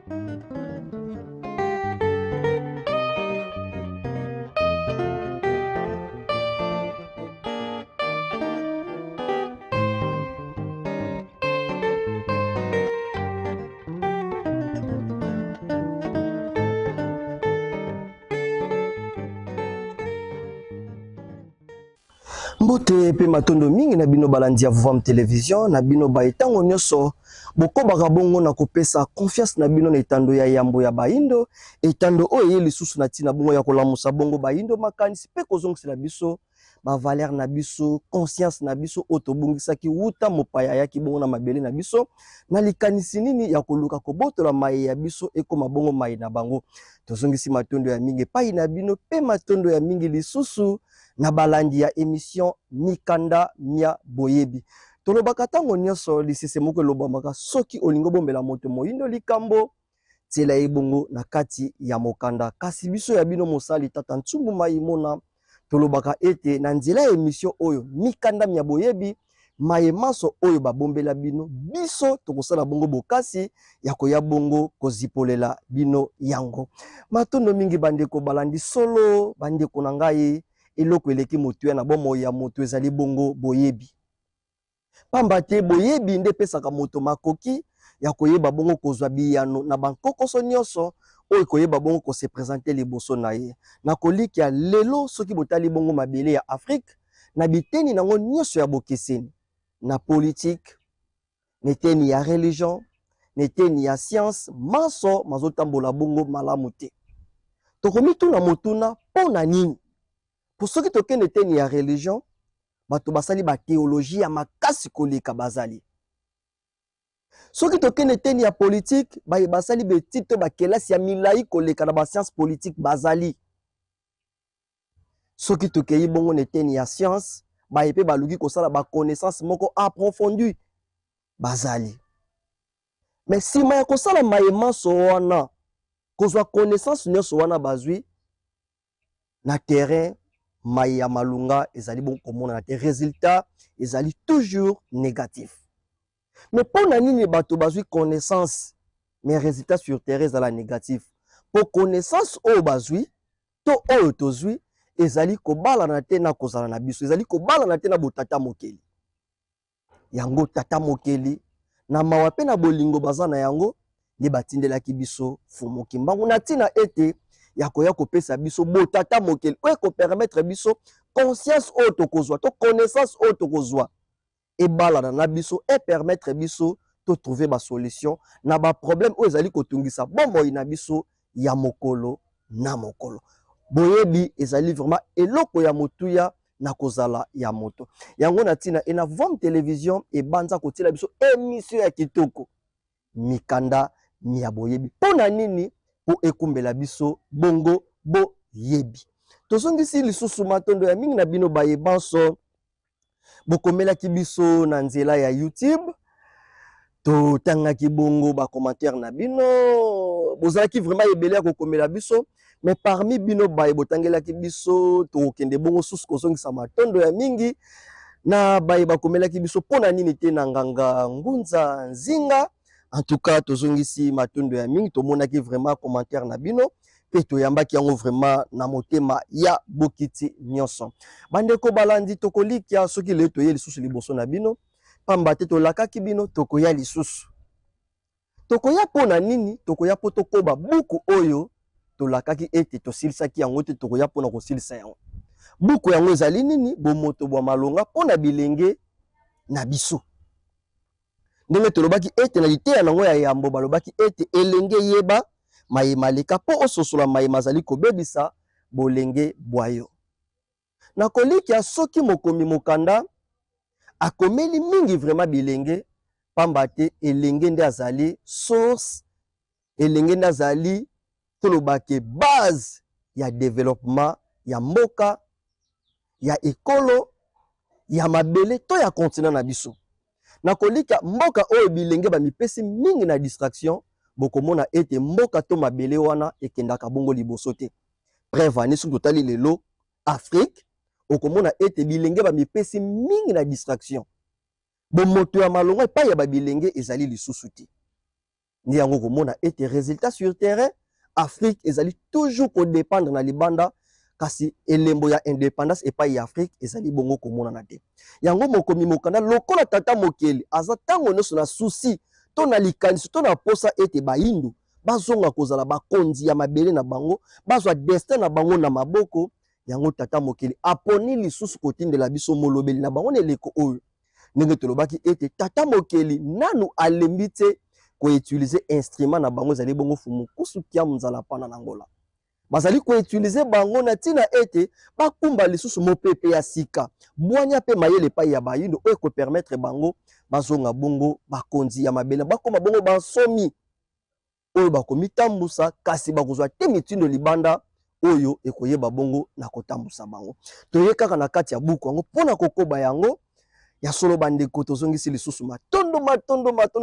Mbote pe matondo mingi na bino balandi ya Vom Television na bino ba etango nyoso bokoba bongo na kopesa confiance na bino na etando ya yambo ya baindo etando oyo lisusu na tina bongo ya kolamusa bongo baindo makanisi pe kozongisa biso ba valeur na biso conscience na biso otobungisa ki wuta mopaya ya ki bongo na mabele na biso na likanisi nini ya koluka kobotola mai ya biso ekoma bongo mai na bango tozongisi matondo ya mingi pai na bino pe matondo ya mingi lisusu na balandi ya émission Mikanda Mia Boyebi. Tolobaka tango nyonso lisese moko lobamaka soki olingo bombela moto moyindo likambo tela ebongo na kati ya mokanda. Kasi biso ya bino mosali tata Ntsumbu Maimona tolobaka ete na nzela ya émission oyo Mikanda Mia Boyebi maye maso oyo babombela bino biso tokosala bongo bokasi ya koya bongo kozipolela bino yango. Matondo mingi bandeko balandi solo bandeko na ngai eloko eleki motu na bomo ya motu ezali bongo boyebi. Pamba te boyebi nde pesaka moto makoki ya koyeba bongo kozwa biyano na bankokoso nyonso oyo koyeba bongo ko se présenter liboso na ye. Na koliki ya lelo soki botali bongo mabele ya Afrique na biteni nango nyonso ya bokeseni na politique, neteni ya religion, neteni ya science, maso mazotambola bongo malamu te. Tokomituna motuna pona nini? Pour ceux qui tokende teni ya religion, bato basali ba théologie ya makasi koleka bazali. Ceux qui tokende teni ya politique, basali betito ba kelasi ya milai koleka na ba science politique bazali. Ceux qui tokei bongo neteni ya science, epe baluki kosala ba connaissance moko approfondie bazali. Mais si maya kosala mayema so wana, kozwa connaissance nyonso wana bazwi na terrain Maya malunga ezali bon komona na te résultat ezali toujours négatif. Mais pour nini bato bazui connaissance mais résultat sur terrain ezala négatif. Pour connaissance o bazui to o tozui ezali kobala na te na kozala na biso ezali kobala na te na botata mokeli. Yango tata mokeli na mawa pe na bolingo bazana yango ni batindelaki biso fumoki mbangu na tina ete ya koya kopesa biso botata mokeli oyo ko permettre biso conscience oyo tokozwa to connaissance oyo tokozwa ebala na biso et permettre biso to trouver ba solution na ba problème oyo ezali kotungisa bomoi na biso ya mokolo na mokolo. Boyebi ezali vraiment eloko ya motuya na kozala ya moto. Yango na tina e na Vom Television e banza kotila biso émission ya kitoko Mikanda Mia Boyebi. Pona nini? Po ekumbela biso bongo boyebi. Tozongisi lisusu matondo ya mingi na bino bayebanso bokomela ki biso na nzela ya YouTube to tangaki bongo ba commentaire na bino bozalaki vraiment ebele ya kokomela biso mais parmi bino baye botangela ki biso to kende bongo susu kozongisa matondo ya mingi na baye bakomela ki biso pona nini te na nganga ngunza nzinga. En tout cas, tozongisi matondo ya mingi tomonaki vraiment commentaire na bino pe toyambaki yango vraiment na motema ya bokiti nyonso. Bandeko balandi tokolikia soki le toye lisusu liboso na bino pamba te tolakaki bino tokoya lisusu. Tokoya pona nini? Tokoya po tokoba buku oyo tolakaki ete tosilisaki yango te tokoya pona kosilisa yango. Buku yango ezali nini? Bomoto bwa malonga pona bilenge na biso. Ndenge tolobaki ete na liteya nango ya yambo balobaki ete elenge yeba mayemaleka po ososola mayemazali kobebisa bolenge bwayo. Na koliki ya soki mokomi mokanda akomeli mingi vraiment bilenge pamba te elenge nde azali source elenge nde azali tolobaki base ya développement ya mboka ya ekolo ya mabele to ya continent na biso. Na kolika mboka oyo bilenge ba mipesi mingi na distraction bokomona ete mboka to mabele wana ekendaka bongo liboso te. Preuve ani soki totali lelo Afrique okomona ete bilenge ba mipesi mingi na distraction. Bomoto ya malonga epai ya ba bilenge ezali lisusu te. Ndi yango komona ete résultat sur terrain Afrique ezali toujours ko dépendre na libanda kasi elembo ya indépendance epai ya Afrique ezali bongo komona na te. Yango mokomi mokanda lokola tata mokeli aza tango nyonso na souci to na likanisi to na posa ete bayindu bazonga kozala bakonzi ya mabele na bango bazwa destin na bango na maboko. Yango tata mokeli aponi lisusu kotindela biso molobeli na bango na eleko oyo ndenge tolobaki ete tata mokeli nanu alembi te ko utiliser instrument na bango ezali bongo fumu kusukia muzala pana na ngola bazali ko utiliser bango na tina ete bakumba lisusu mopepe ya sika bwanya pe mayele pa ya bayindo oyo ko permettre bango bazonga bongo bakonzi ya mabele bakoma bongo bansomi oyo bakomitambusa kasi bakozwa te mitindo libanda oyo ekoyeba bongo na kotambusa bango. Toye kaka na kati ya buku yango pona kokoba yango ya solo bandeko tozongisi lisusu matondo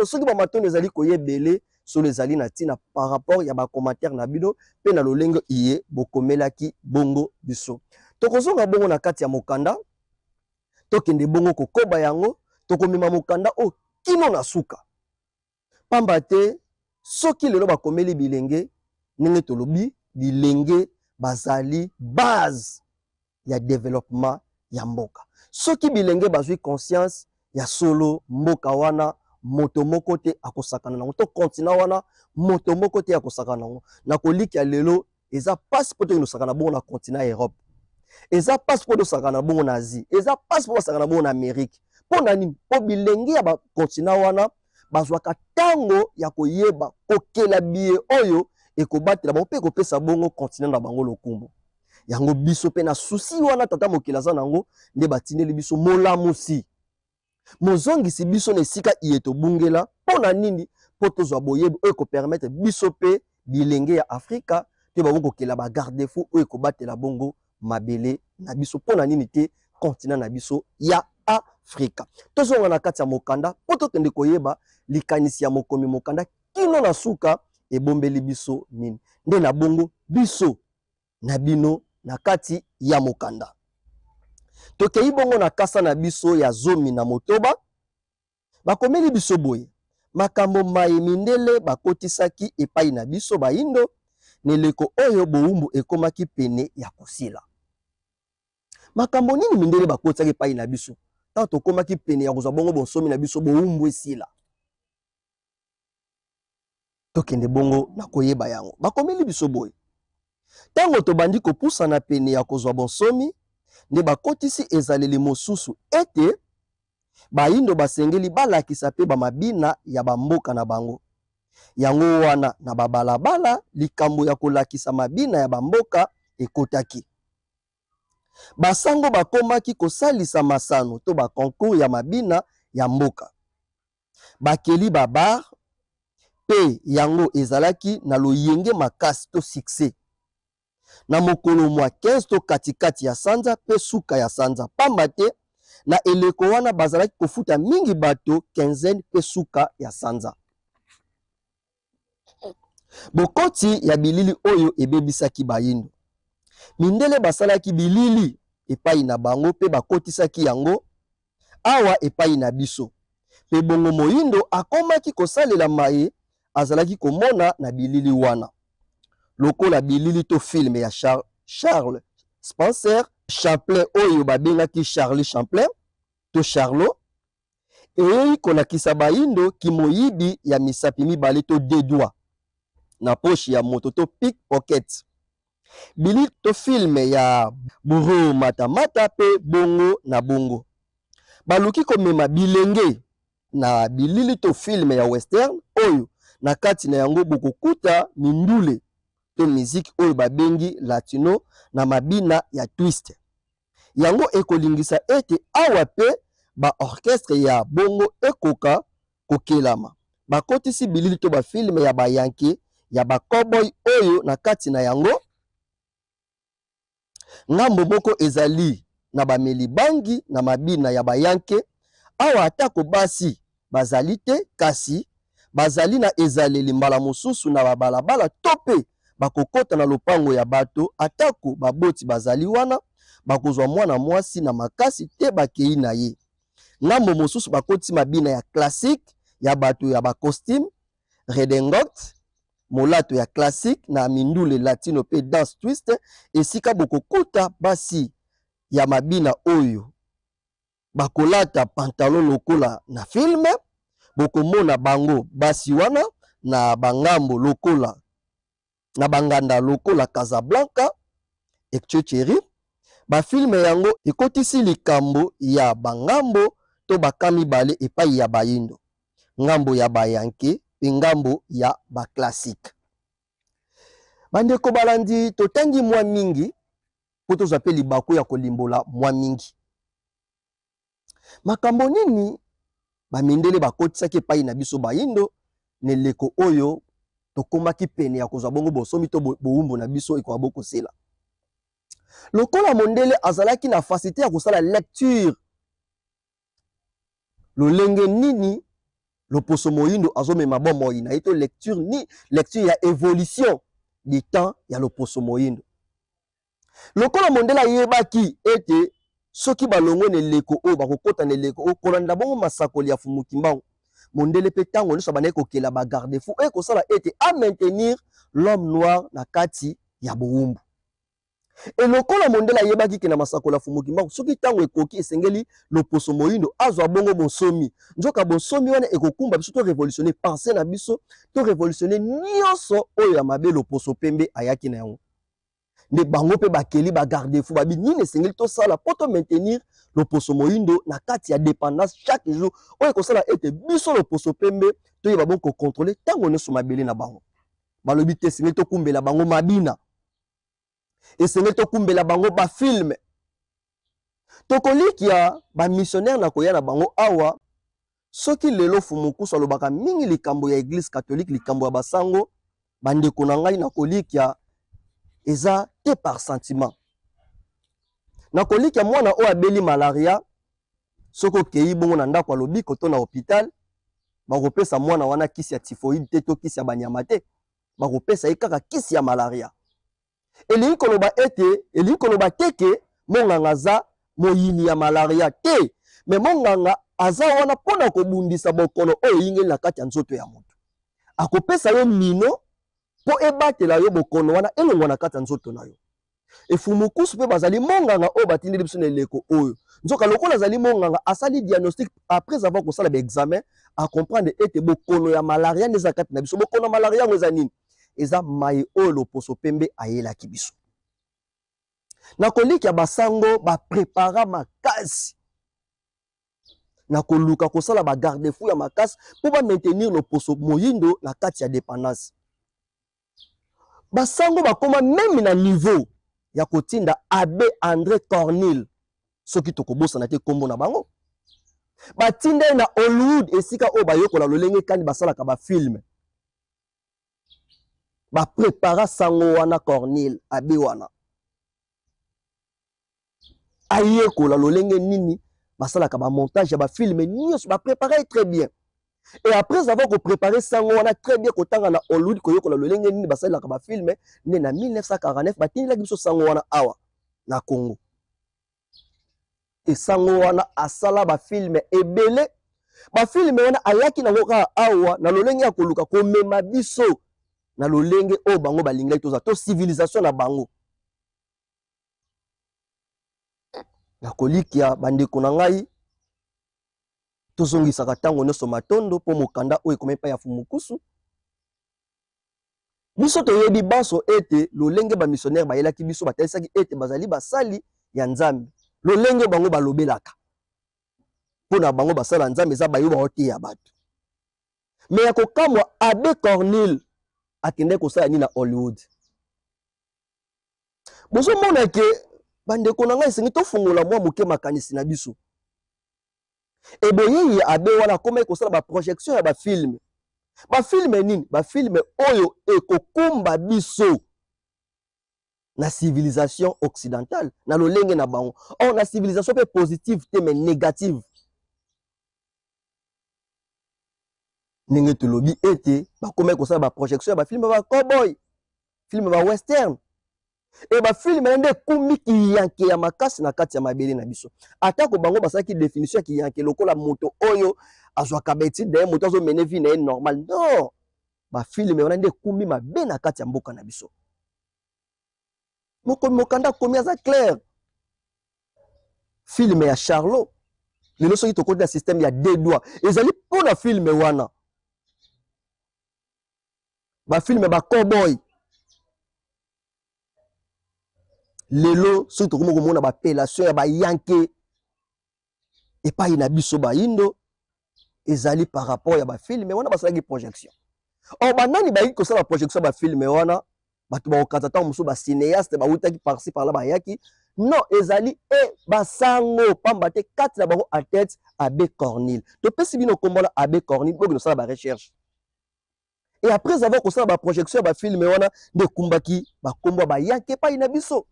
soki ba matondo ezali koyebele solo ezali na tina par rapport ya ba commentaire na bino pe na lolenge iye bokomelaki bongo biso. Tokozonga bongo na kati ya mokanda tokende bongo kokoba yango tokomema mokanda o kino na suka pamba te soki lelo bakomeli bilenge ndenge tolobi bilenge bazali base ya développement ya mboka. Soki bilenge bazwi conscience ya solo mboka wana moto moko te akosakana nango to continent wana moto moko te akosakana nango na koliki ya lelo eza passeport to inosakana bongo na continent Europe eza passeport to sakana bongo na Asie eza passeport to sakana bongo na Amérique pona nini po bilenge ya ba continent wana bazwaka tango ya koyeba kokela biye oyo ekobatela bango pe kopesa bongo continent na bango lokumbo. Yango biso pe na souci wana tata mokili aza nango nde batindeli biso molamusi mozongisi biso na esika iye tobungela pona nini po tozwa boyebi oyo kopermettre biso pe bilenge ya Afrika te babongo kokela ba garde fou oyo ekobatela bongo mabele na biso pona nini te continent na biso ya Afrika. Tozonga na kati ya mokanda po tokende koyeba likanisi ya mokomi mokanda kino na suka ebombeli biso nini nde na bongo biso na bino na kati ya mokanda. Tokei bongo na kasa na biso ya zomi na motoba bakomeli biso boye makambo maye mindele bakotisaki epai na biso bayindo neleko oyo boumbu ekomaki pene ya kosila. Makambo nini mindele bakotisaki epai na biso tanto tokomaki pene ya kozwa bongo bonsomi na biso boumbu esila. Tokende bongo na koyeba yango bakomeli biso boye tango tobandi kopusa na pene ya kozwa bonsomi nde bakotisi ezaleli mosusu ete bayindo basengeli balakisa pe bamabina ya bamboka na bango. Yango wana na babalabala likambo ya kolakisa mabina ya bamboka ekotaki. Basango bakomaki kosalisa masano to bakoncours ya mabina ya mboka. Bakeli babar pe yango ezalaki na loyenge makasi to succès. Na mokolo mwa 15 to katikati ya sanza pe suka ya sanza pamba te na eleko wana bazalaki kofuta mingi bato 15 pe suka ya sanza. Bokoti ya bilili oyo ebebisaki bayindo. Mindele basalaki bilili epai na bango pe bakotisaki yango awa epai na biso. Pe bongo moyindo akomaki kosalela maye azalaki komona na bilili wana. Lokola bilili to film ya Charles Spencer Chaplin oyo babengaki Charlie Chaplin to Charlot eyi kolakisa bayindo kimoyibi ya misapi mibale to dedwa na poche ya moto to pickpocket. Bilili to film ya Buru Matamata pe bongo na bongo baluki komema bilenge na bilili to film ya western oyo na kati na yango bokokuta mindule to musique oyo babengi latino na mabina ya twist. Yango ekolingisa ete awa pe ba orchestre ya bongo ekoka kokelama. Bakotisi bilili to ba film ya bayanke ya ba cowboy oyo na kati na yango ngambo moko ezali na bameli bangi na mabina ya bayanke awa atako basi bazali te kasi bazali na ezaleli mbala mosusu na babalabala tope bakokota na lopango ya bato atako baboti bazali wana bakozwa mwana mwasi na makasi te bakei na ye. Ngambo mosusu bakoti mabina ya classique ya bato ya ba costume redingote molato ya classique na mindule latino pe dance twist esika bokokuta basi ya mabina oyo bakolata pantalon lokola na filme bokomona bango basi wana na bangambo lokola na banganda lokola Casablanca Etchecheri ba filme yango ekotisi likambo ya bangambo to bakami bale epai ya bayindo ngambo ya bayanke pe ngambo ya ba classique bandeko balandi totangi mwa mingi po tozwa pe libaku ya kolimbola mwa mingi makambo nini bamindele bakotisaki epai na biso bayindo neleko oyo tokomaki pene ya kozwa bongo bosomi to bowumbu na biso ekoka bokosela lokola mondele azalaki na facilité ya kosala lecture lolenge nini loposo moyindo azomema bomoi na ito lecture ya évolution du temps ya loposo moyindo lokola mondele ayebaki ete soki balongwe neleko oyo bakokota neleko oyo kolanda bongo masakoli ya fumuki mbango mondele pe tango nyonso bandeki kokela bagarde fou oyo kosala ete a maintenir l'homme noir na kati ya bowumbu elokola mondele ayebaki ke na masakoli ya fumuki mbango soki tango ekoki esengeli loposo moyindo azwa bongo bonsomi nzoka bonsomi wana ekokumba biso to révolutionner pensée na biso to révolutionner nyonso oyo ya mabe loposo pembe ayaki na yango nde bango pe bakeli bagarde fou babi nini esengeli tosala po to maintenir loposo moyindo na kati ya dépendance chaque jour oyo ekosala ete biso loposo pembe toyeba bongo kocontrôler ntango nyonso mabele na bango balobi te esengeli tokumbela bango mabina esengeli tokumbela bango bafilme tokolikia bamissionnaire na koya na bango awa soki lelo fumukusu alobaka mingi likambo ya église catholique likambo ya basango bandeko na ngai na kolikia eza te par sentiment na kolikia mwana oyo abeli malaria soki okei bongo na ndako alobi koto na hôpital bakopesa mwana wana kisi ya typhoïde te to kisi ya banyama te bakopesa ye kaka kisi ya malaria elingi koloba teke monganga aza moyini ya malaria te me monganga aza wana mpona kobundisa bokono oyo eyingeli na kati ya nzoto ya moto akopesa yo mino po ebatela yo bokono wana elongwa na kati ya nzoto na yo efumukusu mpe bazali monganga oyo batindeli biso na eleko oyo nzoka lokola azali monganga asali diagnostic après avoir kosala baexamen acomprendre ete bokono ya malaria nde eza kati na biso bokono ya malaria yango eza nini eza mai oyo loposo pembe ayelaki biso na kolikia basango baprepara makasi na koluka kosala bagarde fou ya makasi mpo bamaintenir loposo moyindo na kati ya dépendance basango bakoma meme na niveau ya kotinda abbé André Cornille soki tokobosana te kombo na bango batinda na Hollywood esika oyo bayokola lolenge kandi basalaka bafilme baprepara sango wana Cornille abbé wana ayekola lolenge nini basalaka bamontage ya bafilme nyonso baprepare très bien et après avoir préparé sango wana très bien kotanga na Hollywood koyokola lolenge nini basalaka bafilme nde na 1949 batindilaki biso sango wana awa na Congo et sango wana asala bafilme ebele bafilme wana ayaki nango kaka awa na lolenge ya koluka komema biso na lolenge oyo bango balingaki toza to civilisation na bango na kolikia bandeko na ngai tozongisaka ntango nyonso matondo mpo mokanda oyo ekoma epai ya fumukusu biso toyebi banso ete lolenge bamissionnaire bayelaki biso batalisaki ete bazali basali ya nzambe lolenge bango balobelaka mpo na bango basala nzambe eza bayoba oteya bato me ya kokamwa abbé Cornille akende kosala nini na Hollywood bozomona ke bandeko na ngai esengi tofungola mwa moke makanisi na biso eboyeyi ya abe wana akoma kosala baprojection ya bafilme bafilme nini bafilme oyo ekokumba biso na civilisation occidentale na lolenge na bango or na civilisation pe positive te mais négative ndenge tolobi ete bakoma kosala baprojection ya bafilme ba cowboy filme ba western e bafilme nde ekumbi kiyanke ya makasi na kati ya mabele na biso atako bango basalaki définition ya kiyanke lokola moto oyo azwaka baétude na ye moto azomene vie na ye normal non ba filme wana nde kumbi mabe na kati ya mboka na biso. Mokomi mokanda komi aza clair. Filme ya Charlot lelo soki tokoti na système ya deux doigts ezali mpona filme wana. Ba filme ba cowboy lelo soki tokomi komona ba pelation ya ba yanke epai na biso ba indo ezali par rapport ya ba filme wana basalaki projection. Or banani bayaki kosala projection ba filme wana bato bakokata ntango mosusu ba cinéaste bautaki par-ci par-là bayaki. Non, ezali e basango pamba te kati na bango en tête Abbé Cornille. Topesi bino kombola Abbé Cornille boki nosala ba recherche. Et après avoir kosala ba projection ba filme wana nde kumbaki ba kombo ba yanke epai na biso.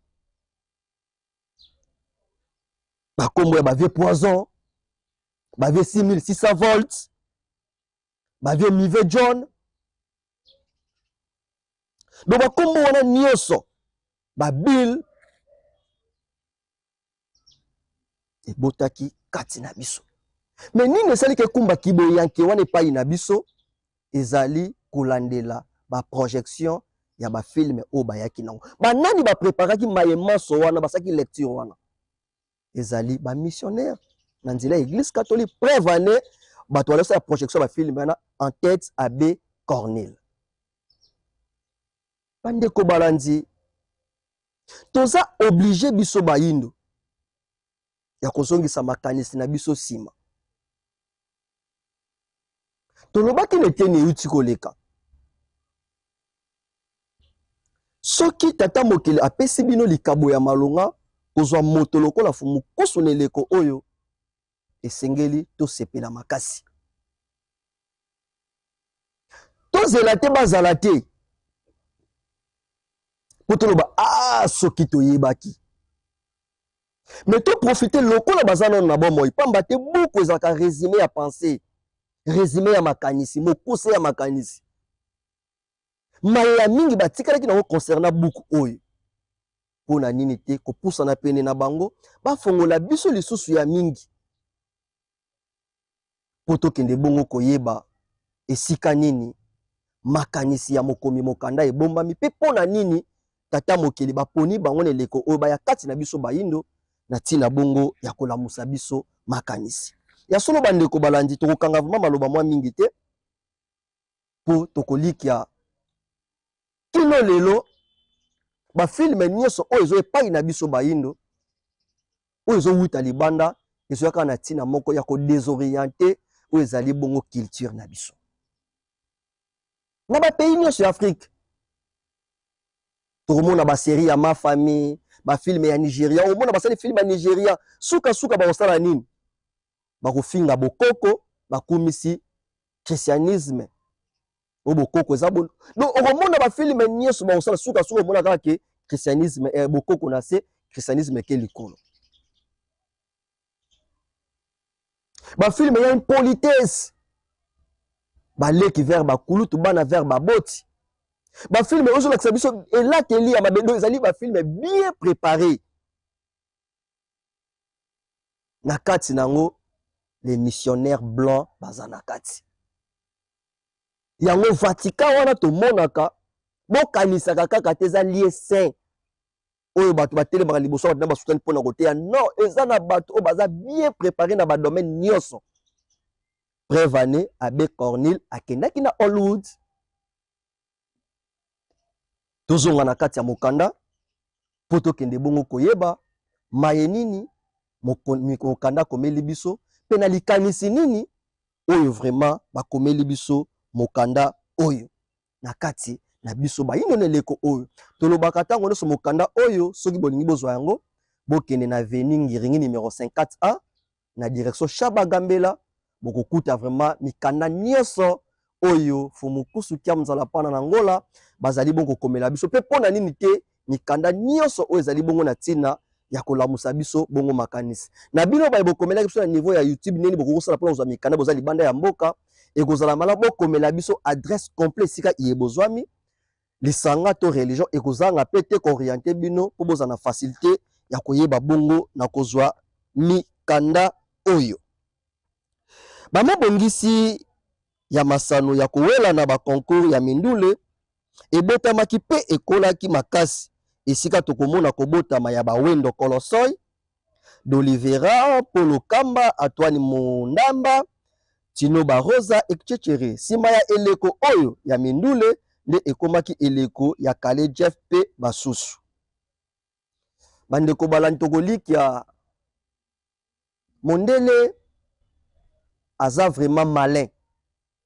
Ba kombo ya ba vieux poison, ba vieux 6600 volts, ba vieux Mive John. Donc ba kombo wana nyonso ba Bill et botaki kati na biso. Mais nini esali ke kumbaki bo yanke wana epai na biso ezali kolandela ba projection ya ba filme o bayaki nango. Ba nani ba préparaki mayemanso wana basaki lecture wana ezali ba missionnaire na nzela église catholique. Preuve année bato wala sa projection ba filme wana en tête Abbé Cornille. Bandeko balandi toza obligé biso bayindo ya kozongisa makanisi na biso sima. Tolobaki neteni euti koleka. Soki tata mokili apesi bino likabo ya malonga kozwa moto lokola fumu kosoneleko oyo esengeli tosepela makasi. Tozela te bazala te. Potoloba soki toyebaki. Mais to profiter lokola bazana na bon moi pamba te beaucoup ezaka résumé ya pensée, résumé ya makanisi, mokuse ya makanisi. Maya mingi batikalaki na concernant beaucoup oyo. Pona nini te ko poussa na pene na bango ba fongola biso lisusu ya mingi. Poto kende bongo koyeba esika nini makanisi ya mokomi mokanda ebombami pe pona nini tata mokeli baponi bango ne leko oyo baya kati na biso bayindo na tina bongo ya kolamusa biso makanisi. Ya solo bandeko balandi tokokanga vraiment maloba mwa mingi te po tokolikia kino lelo ba filme nyonso oyo ezo epai na biso bayindo oyo ezo wuta libanda ezoyaka na tina moko ya ko désorienter oyo ezali bongo culture na biso. Na ba pays nyonso ya Afrique tokomona ba série ya Ma Famille, ba film ya Nigeria, omona basali film ya Nigeria, suka ba osala nini? Ba kofinga bokoko, ba kumisi christianisme. O bokoko ezabo. Donc omona ba film nyonso ba osala suka omona kaka ke christianisme bokoko na se christianisme ke likolo. Ba film ya impolitesse. Ba leki vers ba kulutu bana vers ba boti. Ba film ozo lakisa biso elakeli ya mabendo ezali ba film bien préparé. Na kati nango les missionnaires blancs baza na kati. Yango Vatican wana to monaka bokanisaka kaka te eza lié saint. Oyo bato batelemaka liboso bato na basutani mpona koteya. Non, eza na bato oyo baza bien préparé na ba domaine nyonso. Preuve année Abbé Cornille akendaki na Hollywood. Tozonga na kati ya mokanda poto kende bongo koyeba maye nini mokanda komeli biso pe na likanisi nini oyo vraiment bakomeli biso mokanda oyo na kati na biso bayino neleko oyo tolobaka tango nyonso mokanda oyo soki bolingi bozwa yango bokende na avenue Ngiringi numéro 54A na direction Chabagambela bokokuta vraiment mikanda nyonso oyo fumukusu kia mzala pana na ngola bazali bongo komela biso pe pona nini te mikanda nyonso oyo ezali bongo na tina ya kolamusa biso bongo makanisi na bino baye bokomela biso na niveau ya YouTube nini bokosala pona kozwa mikanda bozali banda ya mboka ekozala mala bokomela biso adresse complète sika yebozwami lisanga to religion ekozanga pe te orienter bino po bozana facilité ya koyeba bongo na kozwa mikanda oyo bama bongisi ya masano ya kowela na bakoncours ya mindule ebotamaki mpe ekolaki makasi esika tokomona kobotama ya bawendo Kolosoi, d'Olivera, Polo Kamba, Antoine Mondamba, Tino Barosa, etc. Sima ya eleko oyo ya mindule nde ekomaki eleko ya Kale Jeff pe basusu. Bandeko balani tokoliki ya mondele aza vraiment malin.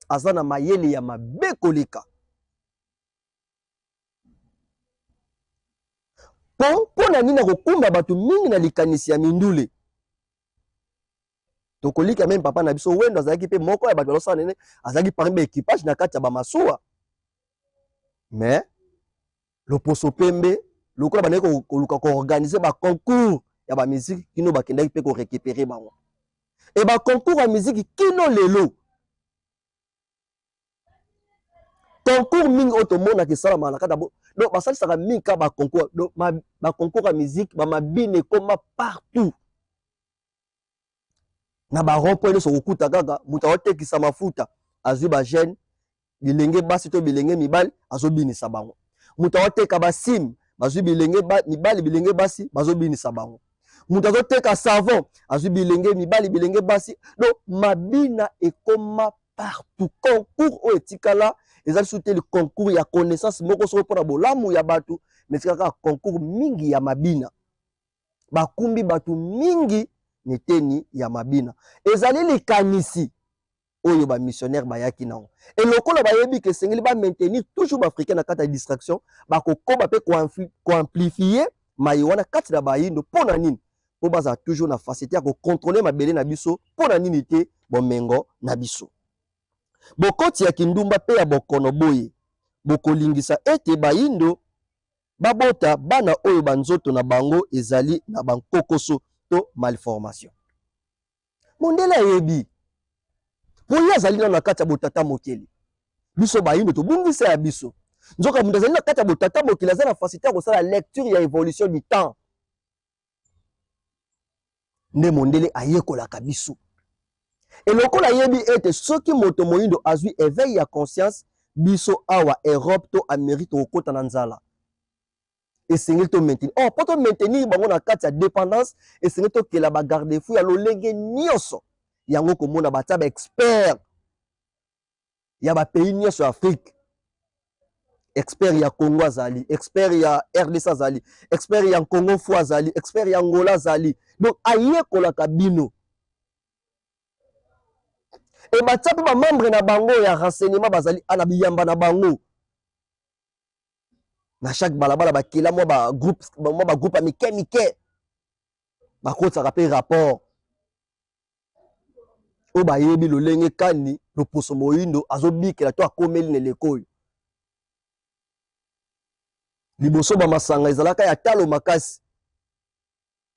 Aza na mayele ya mabe koleka. Po na nini kokumba batu mingi na likanisi ya mindule. Tokoliki ya même papa na biso wendo azalaki pe moko ya bato balosana nene azalaki parmi équipage na kati ya bamasuwa. Mais loposo pembe lokola bandeki koluka koorganize baconcours ya bamiziki kino bakendaki mpe korécupérer bango. E baconcours ya miziki kino lelo concours mingi oyo tomonaka esalama na kati ya donc basalisaka mingi ka baconcours donc baconcours ya miziki bamabine ekoma partout na barompo nyonso kokuta kaka moto aotekisa mafuta azwi bagene bilenge basi to bilenge mibali azobinisa bango. Moto aoteka basime bazwi bilenge mibali bilenge basi bazobinisa bango. Moto azoteka savon azwi bilenge mibali bilenge basi. Donc mabina ekoma partout. Concours oyo etikala ezali soute le concours ya connaissance moko soko mpona bolamu ya batu mais etikaka concours mingi ya mabina. Bakumbi batu mingi neteni ya mabina. Ezali likanisi oyo ba missionnaire bayaki nango. Et lokola bayebi ke sengeli ba maintenir toujours ba africain na kati ya distraction, ba kokoba pe ko amplifier mayiwana kati na bayindo pona nini? Po baza toujours na facilité ya ko contrôler mabele na biso pona nini te bomengo na biso. Bokoti ya kindumba pe ya bokono boye. Bokolingisa ete bayindo babota bana oyo banzoto na bango ezali na bankokoso to malformation. Mondela yebi Poya zali na kati ya botata mokeli. Biso bayindo to bungisa ya biso. Nzoka mundu zali na kati ya botata mokeli aza na facilité ko sala lecture ya évolution du temps. Nde mondele ayekolaka biso. Eloko yebi ete soki moto moyindo azwi éveil ya conscience biso awa Europe to Amérique to kota na nzala. Esengeli to maintenir. Oh, poto maintenir bango na kati ya dépendance, esengeli to kela ba garde-fou ya lolenge nyonso. Yango komona bata ba expert ya ba pays nyonso Afrique. Expert ya Congo azali, expert ya RDC azali, expert ya Congo fou azali, expert ya Angola azali. Donc ayekolaka bino. Et bata pe ba membre na bango ya renseignement bazali ana biyamba na bango. Na chaque balabala bakela mo ba groupe mike ba kotaka pe rapport. O ba yebi lolenge kani loposo moyindo azobikela to akomeli ne lekoyo. Liboso ba masanga ezalaka ya talo makasi.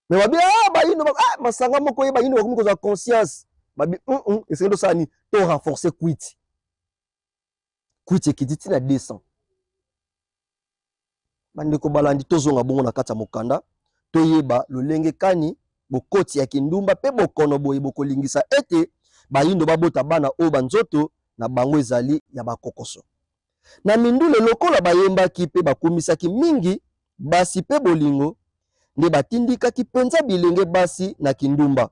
Mais babi bayindo masanga moko ye bayindo bakomi koza conscience. Babi esengelo sani to renforcer quit. Quit ekititi na 200. Bandeko balandi tozonga bongo na kati ya mokanda toyeba lolenge kani bokoti ya kindumba pe bokono boye bokolingisa ete bayindo babota bana oyo banzoto na bango ezali ya bakokoso. Na mindule lokola bayembaki pe bakumisaki mingi basi pe bolingo nde batindikaki penza bilenge basi na kindumba.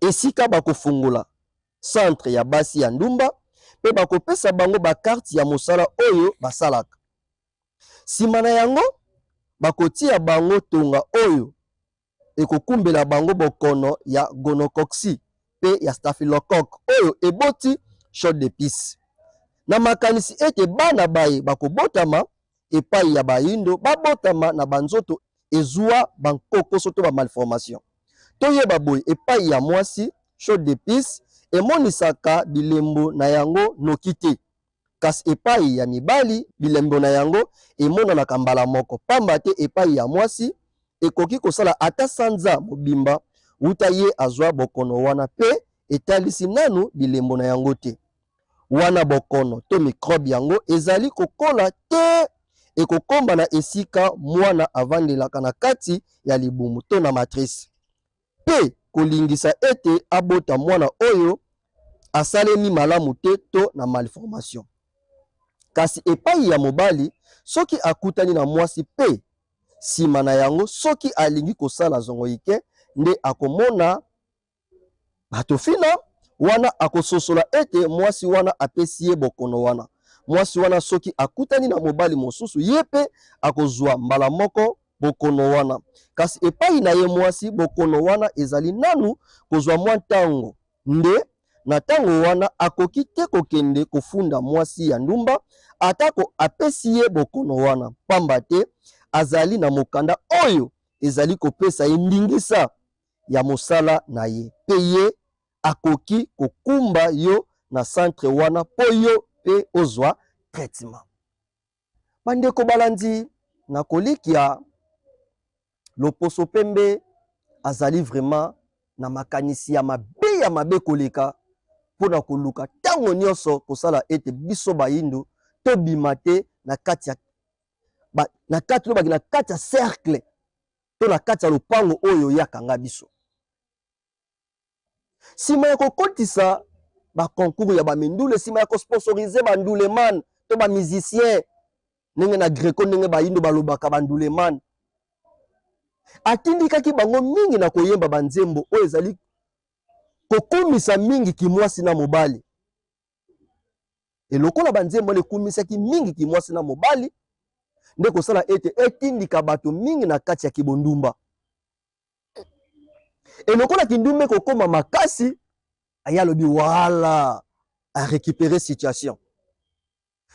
Esika bakofungula centre ya basi ya ndumba pe bakopesa bango bakarte ya mosala oyo basalaka. Sima na yango bakotia bango tonga oyo ekokumbela bango bokono ya gonocoxie pe ya staphylocoque oyo eboti shot de pisse. Na makanisi ete bana baye bakobotama epai ya bayindo babotama na banzoto ezwa bankokoso to ba malformation. Toyeba boye epai ya mwasi shot de pisse emonisaka bilembo na yango noki te. Kasi epai ya mibali bilembo na yango emonanaka mbala moko pamba te epai ya mwasi ekoki kosala ata sanza mobimba uta ye azwa bokono wana pe etalisi nanu bilembo na yango te. Wana bokono to microbe yango ezali kokola te ekokomba na esika mwana avandelaka na kati ya libumu to na matrice pe kolingisa ete abota mwana oyo asalemi malamu te to na malformation. Kasi epai ya mobali soki akutani na mwasi pe sima na yango soki alingi kosala zongo ike nde akomona bato fina wana akososola ete mwasi wana apesi ye bokono wana. Mwasi wana soki akutani na mobali mosusu ye pe akozwa mbala moko bokono wana. Kasi epai na ye mwasi bokono wana ezali nanu kozwa mwa ntango nde na ntango wana akoki te kokende kofunda mwasi ya ndumba atako apesi ye bokono wana, pamba te azali na mokanda oyo ezali kopesa ye ndingisa ya mosala na ye, pe ye akoki kokumba yo na centre wana po yo pe ozwa traitement. Bandeko balandi na kolikia loposo pembe azali vraiment na makanisi ya mabe koleka pona koluka tango nyonso kosala ete biso bayindu to bimate na kati ya na kati ya cercle to na kati ya lopango oyo yakanga biso. Sima ya kokotisa ba concours ya ba mindule, sima ya ko sponsoriser ba nduleman to ba musicien ndenge na Greco ndenge bayindu balobaka ba nduleman, atindikaki bango mingi na koyemba banzembo oyo ezali kokumisa mingi kimwasi na mobali. Elokola banzembo lekumisaki mingi kimwasi na mobali nde kosala ete etindika bato mingi na kati ya kibondumba. Elokola kindume kokoma makasi ayalobi wala a récupérer situation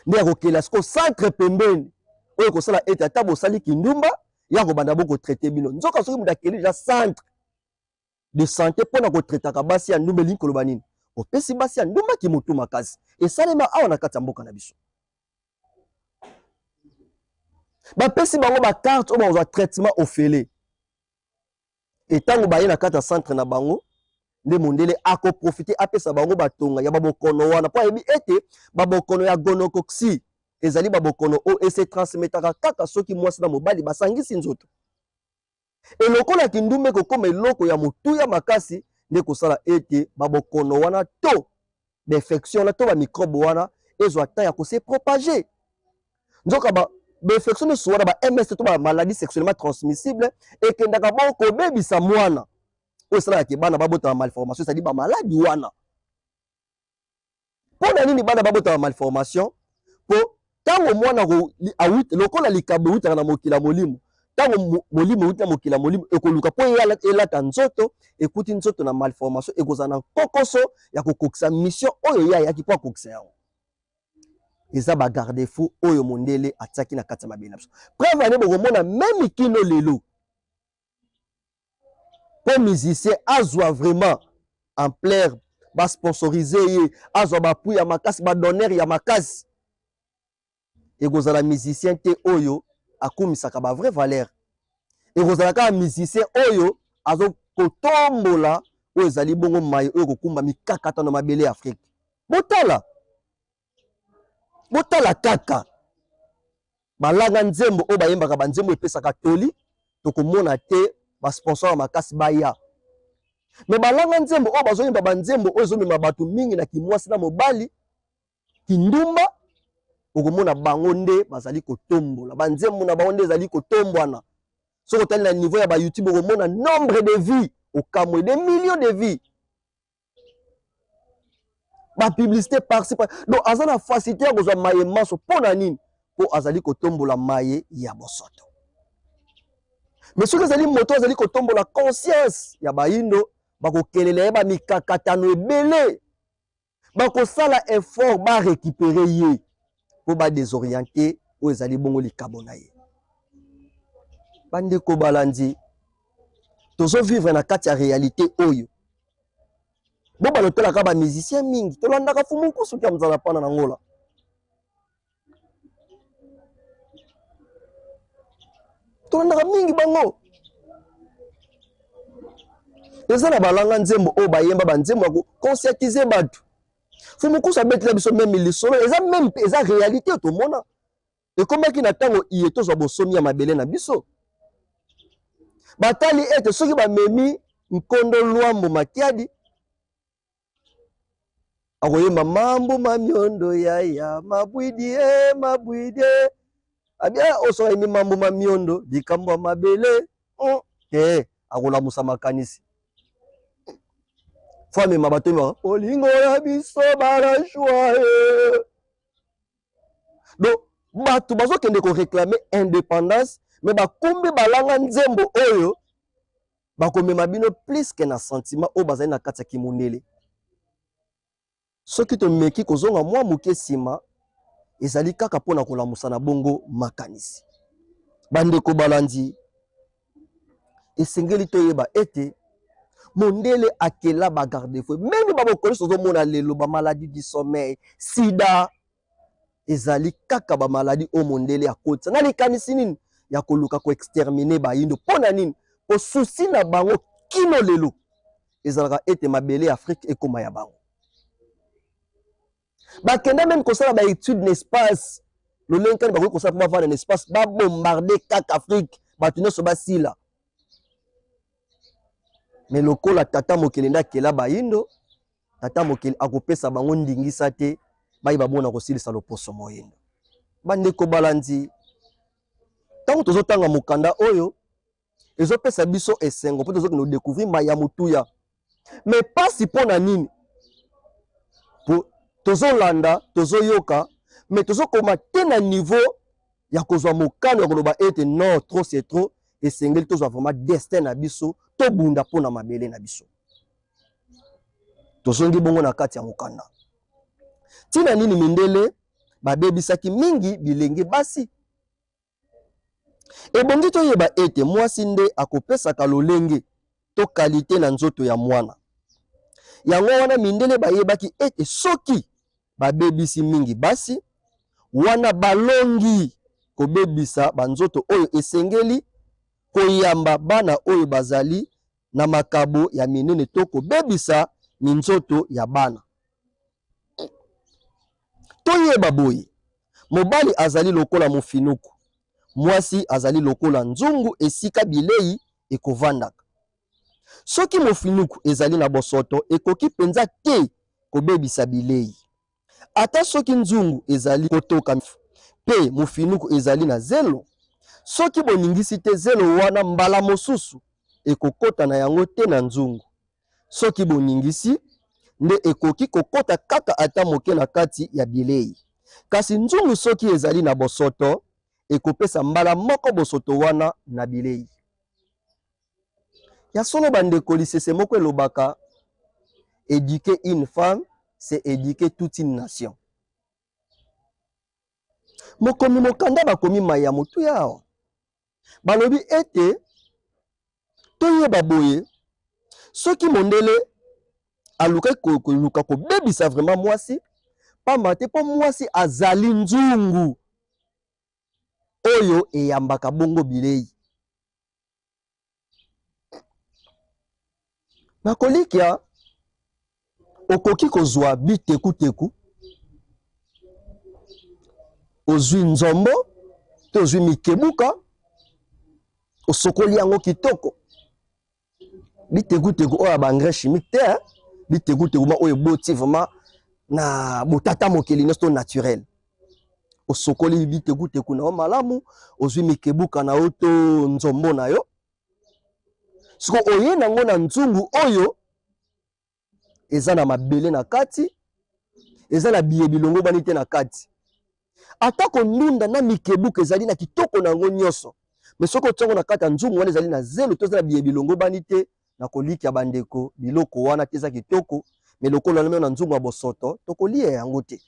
nde akokela siko centre pembeni oyo kosala ete ata bosali kindumba ya kobanda boko traiter bino nzoka soki mutu akeli ja centre de santé mpona kotraitaka basi ya ndumba elingi koloba nini opesi basi ya ndumba kimutu makasi esalema awa na kati ya mboka na biso. Bapesi bango bakarte oyo bazwa traitement ofele etango baye na kati ya centre na bango nde mondele akoprofite apesa bango batonga ya babokono wana po ayebi ete babokono ya gonocoxie ezali babokono oyo ese transmetaka kaka soki mwasi na mobali basangisi nzoto. Elokola kindume kokoma eloko ya motuya makasi nde kosala ete babokono wana to d'infection wana to bamicrobe wana ezwa ta ya kose propager. Nzoka infection esu wana ba MS to ba maladie sexuellement transmissible ekendaka bongo kobebisa mwana oyo esalaka bana babota malformation, c'est-à-dire ba maladie wana. Pona nini bana babota malformation? Po tango mwana awuti lokola likabo utaka na mokila molimo tango molimo uta mokila molimo ekoluka po elata nzoto ekuti nzoto na malformation ekozana na kokoso ya kokokisa mission oyo ya yaki po akokisa yango. Eza ba garde fou oyo mondele ataki na kati ya mabele na biso. Preuve ane bokomona même kino lelo po musicien azwa vraiment ampleur ba sponsoriser ye azwa ba pu ya makasi ba donner ya makasi ekozala musicien te oyo akumisaka ba vraie valeur. Ekozala ka musicien oyo azo kotombola oyo ezali bongo mayi oyo kokumba mikakata na mabele ya Afrique. Botala kaka balanga nzembo oyo bayembaka banzembo epesaka toli tokomona te ba sponsor makasi baya. Me balanga nzembo oyo bazoyemba banzembo oyo ezomema bato mingi na kimwasi na mobali kindumba okomona bango nde bazali kotombola banzembo na bango nde ezali kotombwana. Soko tali na niveau ya ba YouTube okomona nombre de vies okamwe des millions de vies. Ba publicité par-ci par donc azana facilité ya kozwa maye maso pona nini po azali kotombola maye ya bosoto. Mais soki ezali moto azali kotombola conscience ya bayindo bakokelela ba mikakatano ebele bakosala effort ba récupérer ye po ba désorienter oyo ezali bongo likabo na ye. Bandeko balandi tozo vivre na kati ya réalité oyo bo balotelaka ba musicien mingi tolandaka fumu kusu kia mzala pana na ngola tolandaka mingi bango eza na balanga nzembo oyo bayemba banzembo ya conscientiser bato fumu kusu abetela biso meme lisolo eza réalité tomona ekomaki na ntango iye tozwa bosomi ya mabele na biso batali ete soki bamemi nkondo lwambo matiadi akoyemba mambo mamiondo yaya mabwidie mabwidie abia osoka imi mambo mamiondo likambo ya mabele akolamusa makanisi fo amema bato yeba olingo ya biso balashwa donc bato bazokende koreklame indépendance me bakumbi balanga nzembo oyo bakomema bino plus que na sentiment oyo bazali na kati ya kimundele soki tomeki kozonga mwa moke nsima ezali kaka mpona kolamusa na bongo makanisi bandeko balandi esengeli toyeba ete mondele akela bagarde fou meme babokolisi ozomona lelo bamaladi du sommeil sida ezali kaka bamaladi oyo mondele akotisa na likanisi nini ya koluka koextermine bayindo mpona nini kosusi na bango kino lelo ezalaka ete mabele ya afrique ekoma ya bango bakenda meme kosala baétude na espace lolenge kani bakoki kosala mpo bavanda na espace babombarde kaka afrique bato nyonso basila me lokola tata mokili nde akela bayindo tata mokili akopesa bango ndingisa te bayeba bona kosilisa loposo moyindo bandeko balandi ntango tozotanga mokanda oyo ezopesa biso esengo mpo tozokende kodécouvrir maya motuya me pasi mpo na nini tozolanda tozoyoka me tozokoma te na niveau ya kozwa mokano ya koloba ete non trop c'est trop esengeli tozwa vraiment destin na biso tobunda mpona mabele na biso tozongi bongo na kati ya mokanda ntina nini mindele babebisaki mingi bilenge basi ebongi toyeba ete mwasi nde akopesaka lolenge to kalite na nzoto ya mwana yango wana mindele bayebaki ete soki babebisi mingi basi wana balongi kobebisa banzoto oyo esengeli koyamba bana oyo bazali na makabo ya minene to kobebisa minzoto ya bana toyeba boye mobali azali lokola mofinuku mwasi azali lokola nzungu esika bilei ekovandaka soki mofinuku ezali na bosoto ekoki penza te kobebisa bilei ata soki nzungu ezali kotoka pe mofinuku ezali na zelo soki boningisi te zelo wana mbala mosusu ekokota na yango te na nzungu soki boningisi nde ekoki kokota kaka ata moke na kati ya bilei kasi nzungu soki ezali na bosoto ekopesa mbala moko bosoto wana na bilei ya solo bandeko lisese moko elobaka éduquer une femme c'est éduquer toute une nation mokomi mokanda bakomi maya motu yao balobi ete toyeba boye soki mondele aluka koluka kobebisa vraiment mwasi pamba te mpo mwasi azali nzungu oyo eyambaka bongo bilei nakolikia okoki kozwa bitekuteku ozwi nzombo to ozwi mikebuka osokoli yango kitoko bitekuteku oyo baengrais chimique te bitekuteku ma oyo eboti vraiment na botata mokili nyonso to naturel osokoli bitekuteku na yo malamu ozwi mikebuka na yo to nzombo na yo siko oye nango na nzungu oyo eza na mabele na kati eza na biye bilongo bani te na kati atako ndunda na mikebuka ezali na kitoko na yango nyonso me soki otiango na kati ya nzungu wana ezali na zelo to eza na biye bilongo bani te na koliki ya bandeko biloko wana te eza kitoko me lokola na na nzungu ya bosoto tokolia yango te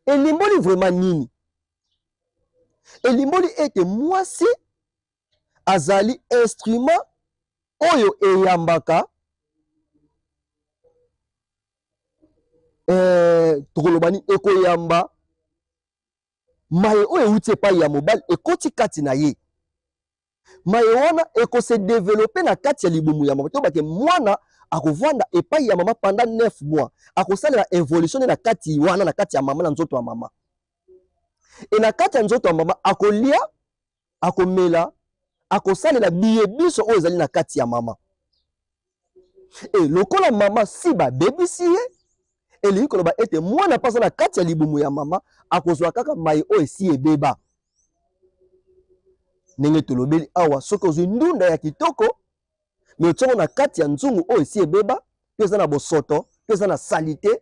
elimboli vraiment nini elimboli ete mwasi azali instrument oyo eyambaka tokolobani ekoyamba maye oyo euti epai ya mobali ekoti kati na ye maye wana ekose développer na kati ya libumu ya mama to bake mwana akovanda epai ya mama pendant 9 mois akosalela évolution na kati wana na kati ya mama na nzoto ya mama e na kati ya nzoto ya mama akolia akomela akosalela biye biso oyo ezali na kati ya mama e lokola mama si babebisi ye elingi koloba ete mwana pasa na kati ya libumu ya mama akozwa kaka mai oyo esi ebeba. Ndenge tolobeli awa soki ozwi ndunda ya kitoko me otiango na kati ya nzungu oyo esi ebeba mpe eza na bosoto mpe eza na salite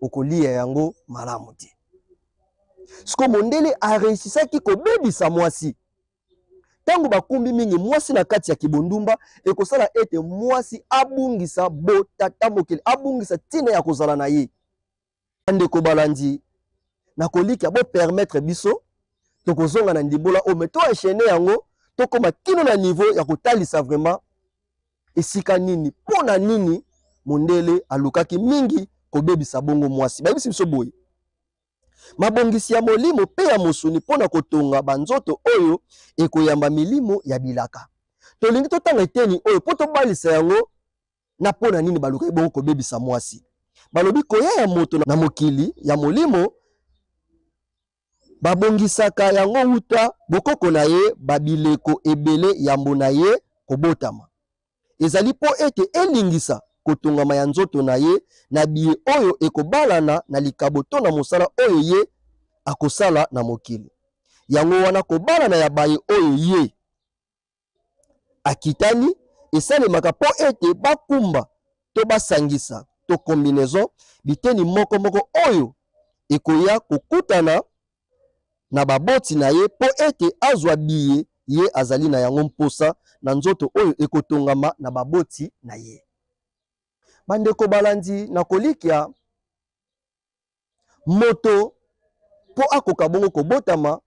okolia yango malamu te. Siko mondele areisisaki kobebisa mwasi. Tango bakumbi mingi mwasi na kati ya kibondumba ekosala ete mwasi abungisa botata mokili, abungisa tina ya kozala na ye. Ndeko balandi na kolika bo permettre biso tokozonga na ndibola o meto enchaîner yango tokoma kino na niveau ya kotalisa vraiment esika nini pona nini mondele alukaki mingi kobebisa bongo mwasi. Bayebisi biso boye mabongisi ya molimo pe ya mosuni pona kotonga banzoto oyo ekoyamba milimo ya bilaka. Tolingi totanga eteni oyo po tobalisa yango na pona nini balukaki bongo kobebisa mwasi. Balobi koya ya moto na mokili ya molimo babongisaka yango uta bokoko na ye babileko ebele yambo na ye kobotama. Ezali po ete elingisa kotongama ya nzoto na ye na biye oyo ekobalana na likabo to na mosala oyo ye akosala na mokili. Yango wana kobalana ya baye oyo ye akitani esalemaka po ete bakumba to basangisa to combinaison biteni moko moko oyo ekoya kokutana na baboti na ye po ete azwa biye ye azali na yango mposa na nzoto oyo ekotongama na baboti na ye. Bandeko balandi na kolikia moto po akoka bongo kobotama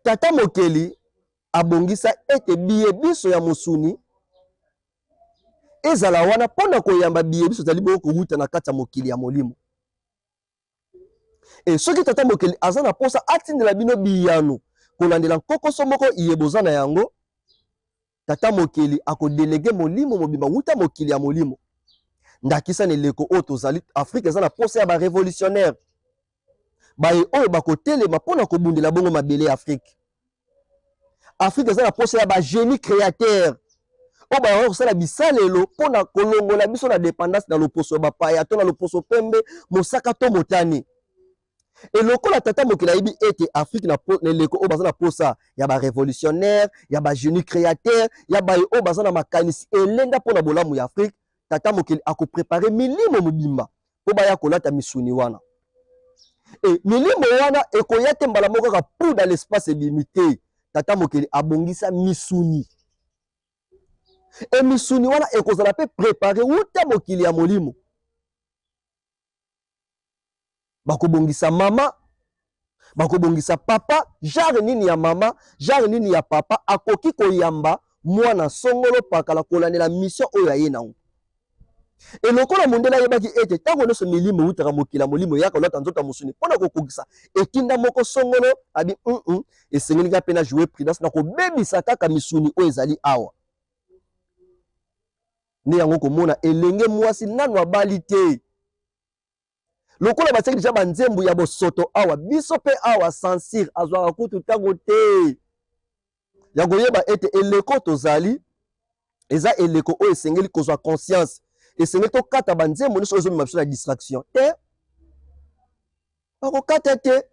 tata mokeli abongisa ete biye biso ya mosuni ezala wana pona koyamba biye biso zali bongo kowuta na kati ya mokili ya molimo. E soki tata mokeli aza na posa atindela bino biyano kolandela nkokoso moko iyeboza na yango, tata mokeli akodelege molimo mobimba wuta mokili ya molimo. Ndakisa neleko oyo tozali Afrique eza na posa ya ba révolutionnaire baye oyo bakotelema pona kobundela bongo mabele ya Afrique. Afrique eza na posa ya ba génie créateur oyo bayaka kosala bisalelo pona kolongola biso na dépendance na loposo ya bapaya to na loposo pembe mosaka to motani. Et lokola tata mokili ayebi ete Afrique na leko oyo baza na posa ya ba révolutionnaire ya ba génie créateur ya baye oyo baza na makanisi elenda pona bolamu ya Afrique, tata mokili akoprepare milimo mobimba po baya kolata misuni wana. Et milimo wana ekoya te mbala moko kaka pour dans l'espace limité. Tata mokili abongisa misuni. Et misuni wana ekozala pe préparer wuta mokili ya molimo. Bakobongisa mama, bakobongisa papa, genre nini ya mama, genre nini ya papa akoki koyamba mwana songolo pakala kolandela mission oyo aye nango. Et lokola mondela yebaki ete tango nyonso milimo wutaka mokila molimo yaka olata nzoto mosuni pona kokokisa etinda moko songolo abi esengeli ka pena jouer prudence na kobebisa kaka misuni oyo ezali awa. Ne yango komona elenge mwasi nanu abali te. Lokola baseki deja banzembu ya bosoto awa biso pe awa sansir azwaka kutu tango te. Ya koyeba ete eleko tozali eza eleko oyo esengeli kozwa conscience. Esengeli tokata banzembu nyonso ezomema biso na distraction te. Bakokata te.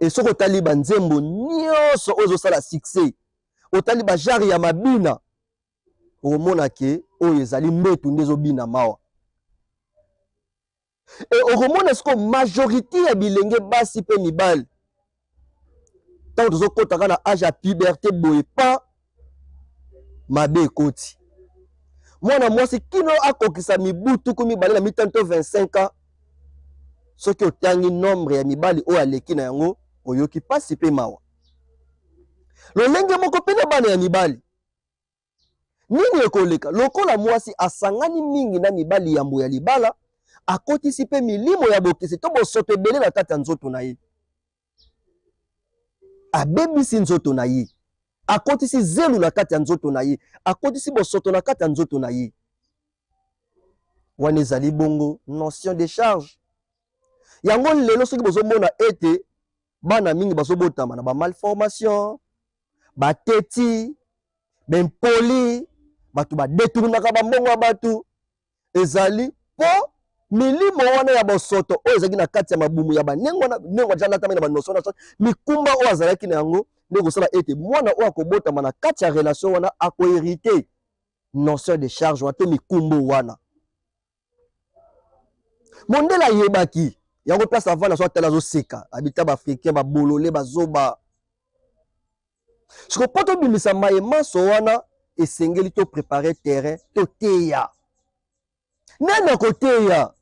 E soki otali banzembo nyonso oyo ezosala succès, otali bajare ya mabina, okomona ke oyo ezali mbetu nde ezobina mawa. Et okomona siko majorité ya bilenge basi pe mibali tango tozokotaka na âge ya puberté boye pa mabe ekoti. Mwana mwasi kino akokisa mibu tuku mibale na mitano to 25 ans, soki otangi nombre ya mibali oyo aleki na yango oyoki pasi pe mawa. Lolenge moko pe na bana ya mibali nini ekoleka lokola mwasi asangani mingi na mibali yambo ya libala akotisi pe milimo ya bokisi to bosoto ebele na kati ya nzoto na ye. Abebisi nzoto na ye, akotisi zelu na kati ya nzoto na ye, akotisi bosoto na kati ya nzoto na ye. Wana ezali bongo notion de charge. Yango lelo soki bozomona ete bana mingi bazobotama na ba malformation, bateti, bempoli, batu badetournaka bambongo ya batu, ezali po milimo wana ya bosoto oyo ezalaki na kati ya mabumu ya banengo na jalatami na banotion na mikumba oyo azalaki na yango nde kosala ete mwana oyo akobotama na kati ya relation wana akoherite notion de charge wana to mikumbu wana mondele ayebaki yango place avant na so atala azoseka abita baafricain babolole bazoba siko mpo tobimisa mayemaso wana esengeli to prépare terrain toteya nani akoteya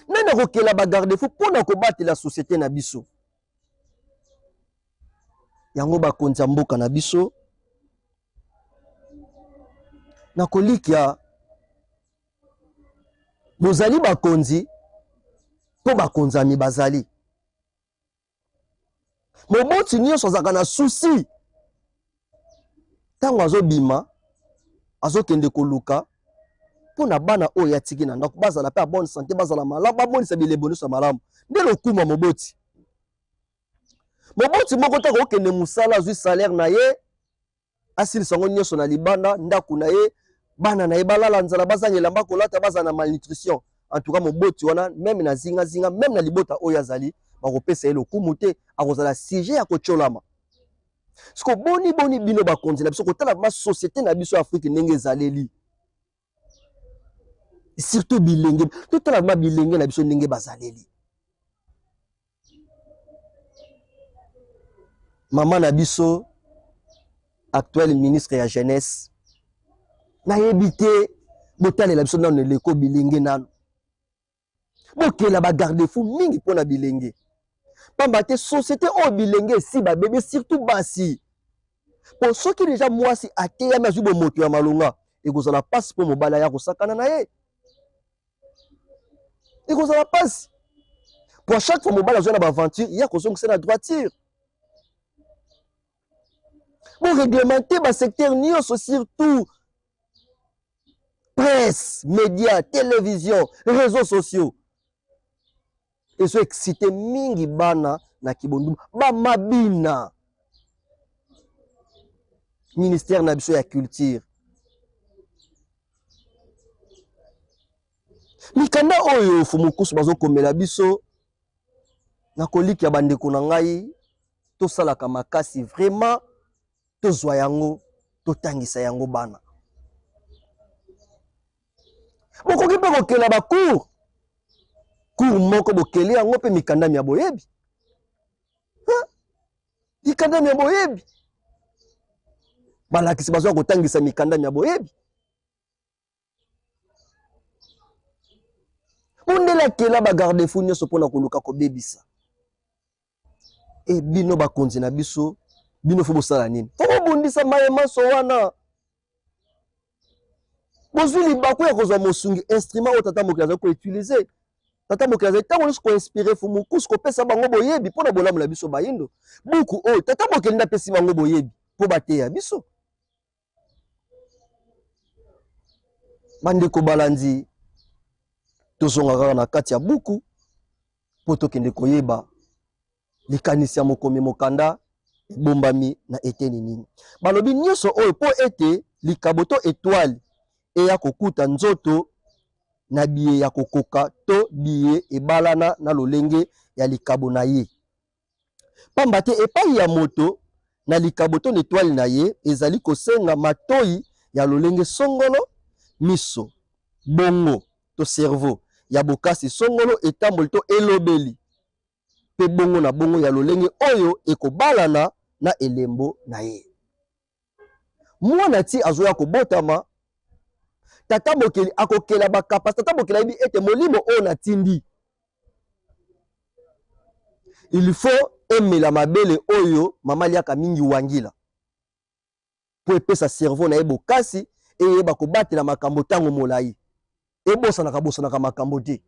nani akokela bagarde-fou mpona kobatela société na biso yango bakonzi ya mboka na biso na kolikya bozali bakonzi mpo bakonzami bazali moboti nyonso azalaka na susi ntango azobima azokende koluka mpona bana oyo atiki na ndako bazala mpe abone sante bazala malamu bamonisa bilembo nyonso ya malamu nde lokuma moboti moko taka okende mosala azwi salaire na ye asilisa yango nyonso na libanda ndako na ye bana na ye balala nzala bazanga elamba kolata bazala na malnutrition en tout cas moboti wana meme na zingazinga meme na libota oyo azali bakopesa ye lokumu te akozala sujet ya kotolama siko boni bino bakonzi na biso kotala ma société na biso Afrique ndenge ezaleli surtout bilenge totala ma bilenge na biso ndenge bazaleli mama na biso actuel ministre ya jeunesse nayebi te botalela biso nano eleko bilenge nano bokela bagarde-fou mingi mpona bilenge pamba te société oyo bilenge esi babebe surtout basi po soki deja mwasi ateyami azwi bomoto ya malonga ekozala mpasi mpo mobali aya kosakana na ye ekozala mpasi po chaque fois mobali azwi na baaventure ya kozongisa na droiture boreglemente basecteur nyonso surtout presse, médias, télévision, réseaux sociaux. Et so excité mingi bana na kibondu ba mabina. Ministère na biso ya culture. Mikanda oyo fumukusu bazo komela biso na koliki ya bandeko na ngai to salaka makasi vraiment to zwa yango to tangisa yango bana. Bokoki mpe kokela bacour cour moko bokeli yango mpe mikandami ya boyebi mikandami ya boyebi balakisi bazwa kotangisa mikandami ya boyebi mondela kela bagarde-fou nyonso mpona koluka kobebisa e bino bakonzi na biso bino fo bosala nini fo bobundisa mayemaso wana bozwi libaku ya kozwa mosungi instrument oyo tata mokili azali koutilize tata mokili azali ntango nyonso koinspire fumukusu kopesa bango boyebi mpona bolamu na biso bayindo buku oyo tata mokili nde apesi bango boyebi mpo bateya biso bandeko balandi tozonga kaka na kati ya buku mpo tokende koyeba likanisi ya mokomi mokanda ebombami na eteni nini balobi nyonso oyo mpo ete likabo to étoile eya kokuta nzoto na biye ya kokoka to biye ebalana na lolenge ya likabo na ye pamba te epai ya moto na likabo to étoile na ye ezali kosenga matoi ya lolenge songolo miso bongo to cerveau ya bokasi songolo etamboli to elobeli pe bongo na bongo ya lolenge oyo ekobalana na elembo na ye mwana ti azoya kobotama tata mokeli akokela bakapasi tata mokeli ayebi ete molimo oyo natindi il faut emela mabele oyo mama liaka mingi wangila po epesa cerveau na ye bokasi eyeba kobatela makambo ntango molai ebosanaka makambo te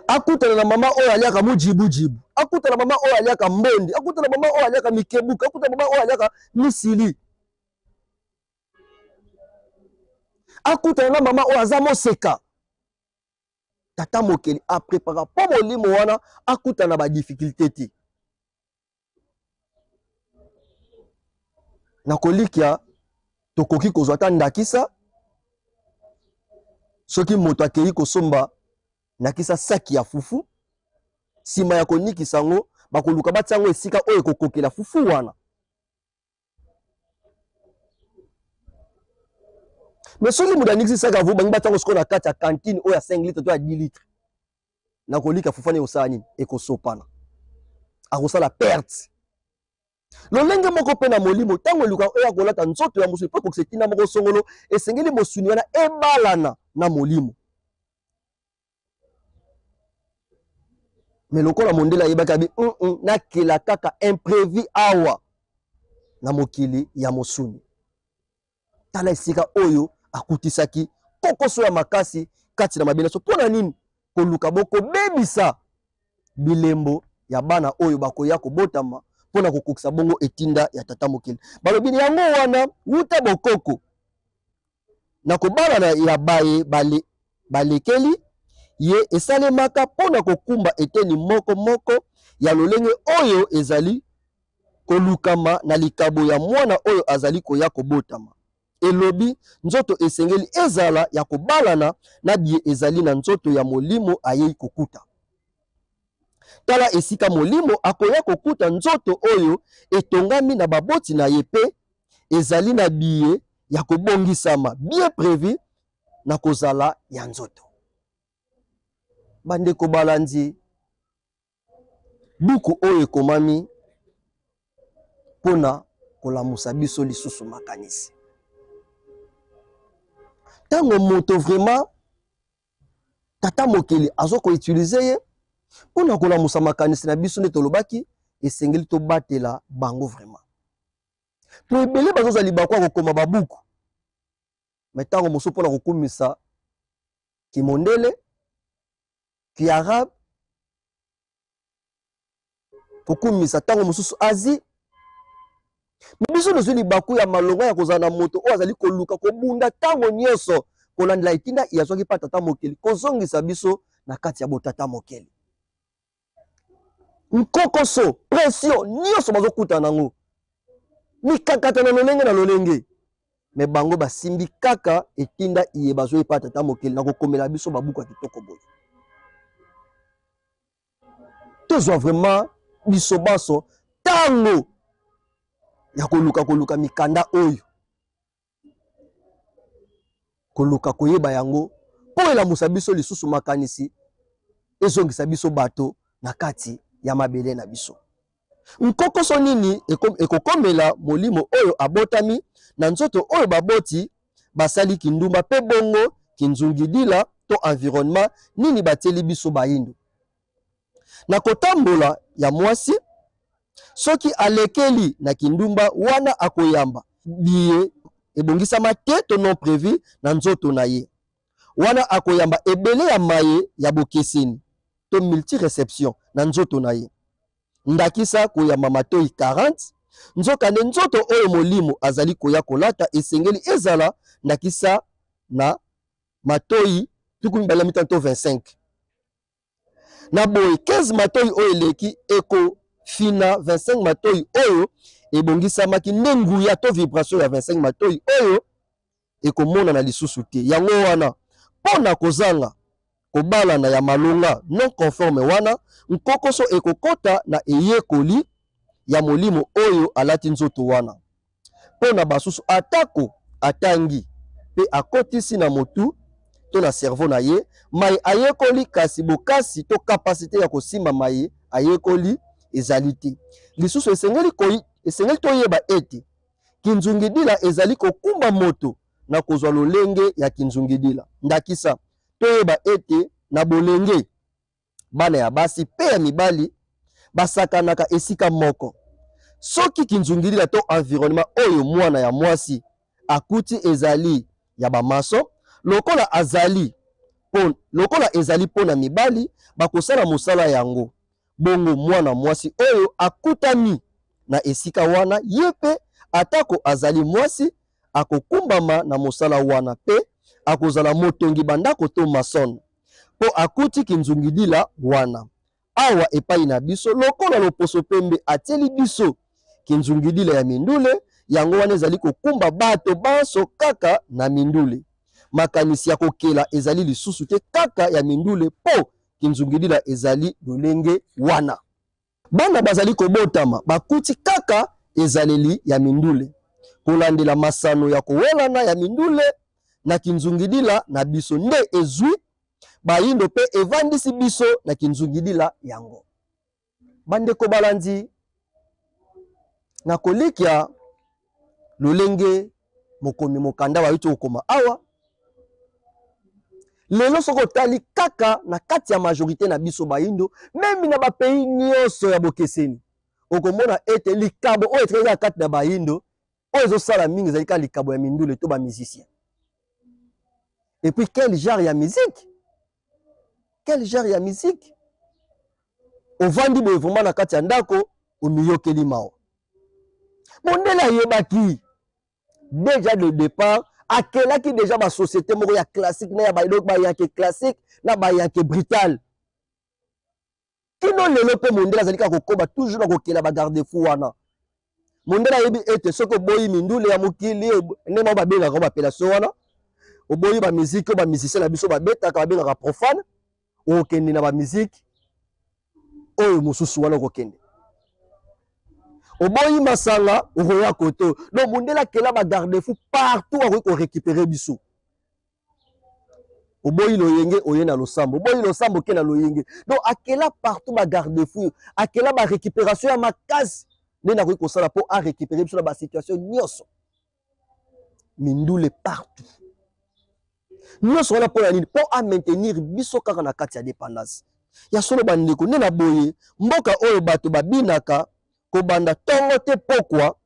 akutana na mama oyo aliaka mujibujibu akutana na mama oyo aliaka mbondi akutana na mama oyo aliaka mikebuka akutana na mama oyo aliaka misili akutana na mama oyo aza moseka tata mokeli aprepara po molimo wana akutana na badifficulté te na kolikya tokoki kozwa ta ndakisa soki moto akei kosomba na kisa saki ya fufu sima ya konikisa yango bakoluka batia yango esika oyo ekokokela fufu wana. Mais soki moto anikisi saki ya fufu bangi batia yango sikoyo na kati ya cantine oyo ya 5 litres to ya 10 litres na kolika fufu wana ekosala nini ekosopana akosala perte. Lolenge moko pe na molimo tango luka oyo akolata nzoto ya mosu po kosetina moko songolo esengeli mosuni wana ebalana na molimo. Mais lokola mondela yebaka bi na kela kaka imprévu awa na mokili ya mosuni. Tala esika oyo akutisaki kokoso ya makasi kati na mabele so pona nini koluka boko bebisa bilembo ya bana oyo bakoya kobotama pona kokokisa bongo etinda ya tata mokili. Balobini yango wana wuta bokoko na kobala na ya baye balekeli ye esalemaka pona kokumba eteni moko moko ya lolenge oyo ezali kolukama na likabo ya mwana oyo azali koya kobotama. Elobi nzoto esengeli ezala ya kobalana na bie ezali na nzoto ya molimo ayei kokuta. Tala esika molimo akoya kokuta nzoto oyo etongami na baboti na ye pe ezali na bie ya kobongisama bien prévu na kozala ya nzoto. Bande kobalandi buku oyo ekomami pona kolamusa biso lisusu makanisi. Tango moto vraiment tata mokili azoko utiliser ye pona kolamusa makanisi na biso nde tolobaki esengeli to batela bango vraiment. Po ebele bazozali bakwa kokoma babuku. Mais tango mosu pona kokumisa kimondele ki arabe kokumisa tango mosusu Asie. Biso nozuli baku ya malonga ya kozala na moto oyo azali koluka kobunda tango nyonso kolandela etinda yazwaki pa tata mokili kozongisa biso na kati ya botata mokili. Nkokoso pression nyonso bazokuta nango mikakata na lolenge me bango basimbi kaka etinda iye bazoi pa tata mokili na kokomela biso babuku ya kitoko boye. Tozwa vraiment biso baso tango ya koluka mikanda oyo koluka koyeba yango po elamusa biso lisusu makanisi ezongisa biso bato na kati ya mabele na biso. Nkokoso nini ekokomela molimo oyo abotami na nzoto oyo baboti basali kindumba pe bongo kinzungidila to environnement nini bateli biso bayindo. Na kotambola ya mwasi soki alekeli na kindumba wana akoyamba biye ebongisama te to non prévu na nzoto na ye. Wana akoyamba ebele ya maye ya bokeseni to multi-reception na nzoto na ye. Ndakisa koyamba matoi 40 nzokande nzoto oyo molimo azali koya kolata esengeli ezala ndakisa na matoi tukumi bala mitanto 25. Na boy 15 matoi oyo eleki eko fina 25 matoi oyo ebongisamaki nenguya to vibration ya 25 matoi oyo ekomona na lisusu te. Yango wana pona kozanga kobalana ya malonga non conforme wana nkokoso ekokota na eyekoli ya molimo oyo alati nzoto wana. Pona basusu atako atangi pe akotisi na motu to na cerveau na ye mai ayekoli kasi bokasi to kapasite ya kosimba mai ayekoli ezali te. Lisusu esengeli toyeba ete kinzungidila ezali kokumba moto na kozwa lolenge ya kinzungidila. Ndakisa toyeba ete na bolenge bana ya basi pe ya mibali basakanaka esika moko. Soki kinzungidila to environnement oyo mwana ya mwasi akuti ezali ya bamaso lokola ezali pona mibali bakosala mosala yango. Bongo mwana mwasi oyo akutami na esika wana yepe atako azali mwasi akokumbama na mosala wana pe akozala motongi bandako to mason po akuti kinzungidila wana. Awa epai na biso lokola loposo pembe ateli biso kinzungidila ya mindule yango wana ezali kokumba bato baso kaka na mindule. makanisi ya kokela ezali lisusu te kaka ya mindule po kinzungidila ezali lolenge wana. Bana bazali kobotama bakuti kaka ezaleli ya mindule kolandela masano ya kowelana ya mindule na kinzungidila na biso nde ezwi bayindo pe evandisi biso na kinzungidila yango. Bandeko balandi na kolikya lolenge mokomi mokanda bayuti kokoma awa lelo soko tali kaka na kati ya majorité na biso bayindo meme na bapays nyonso ya bokeseni okomona ete likabo oyo etreza kati na bayindo oyo ezosala mingi ezali kaka likabo ya mindule to bamusicien. Et puis quel genre ya musique, quel genre ya musique ovandi boye vraiment na kati ya ndako omiyokeli mao mondela yebaki déjà de départ akelaki déjà ba société moko ya classique na ya bailok ba yanke classique na ba yanke brutal kino lelo pe mondela zalika kokoba toujours na kokela ba garde fou wana mondela yebi ete soko boyi mindule ya mokili ne ma ba benga ko ba pelation wana oboyi ba musique ba musicien na biso ba betaka ba benga profane okende na ba musique oyo mosusu wana kokende oboyi masanga okoya koto donc mondela kela ba garde fou partout akoki ko récupérer biso oboyi loyenge oye na losambo oboyi losambo ke na loyenge donc akela partout ba garde fou akela ba récupération ya makasi nde nakoki kosala po a récupérer biso na ba situation nyonso mindule partout nyonso wana mpo na nini mpo a maintenir biso kaka na kati ya dépendance ya solo bandeko nde na boye mboka oyo bato babinaka kobanda tongo te pokwa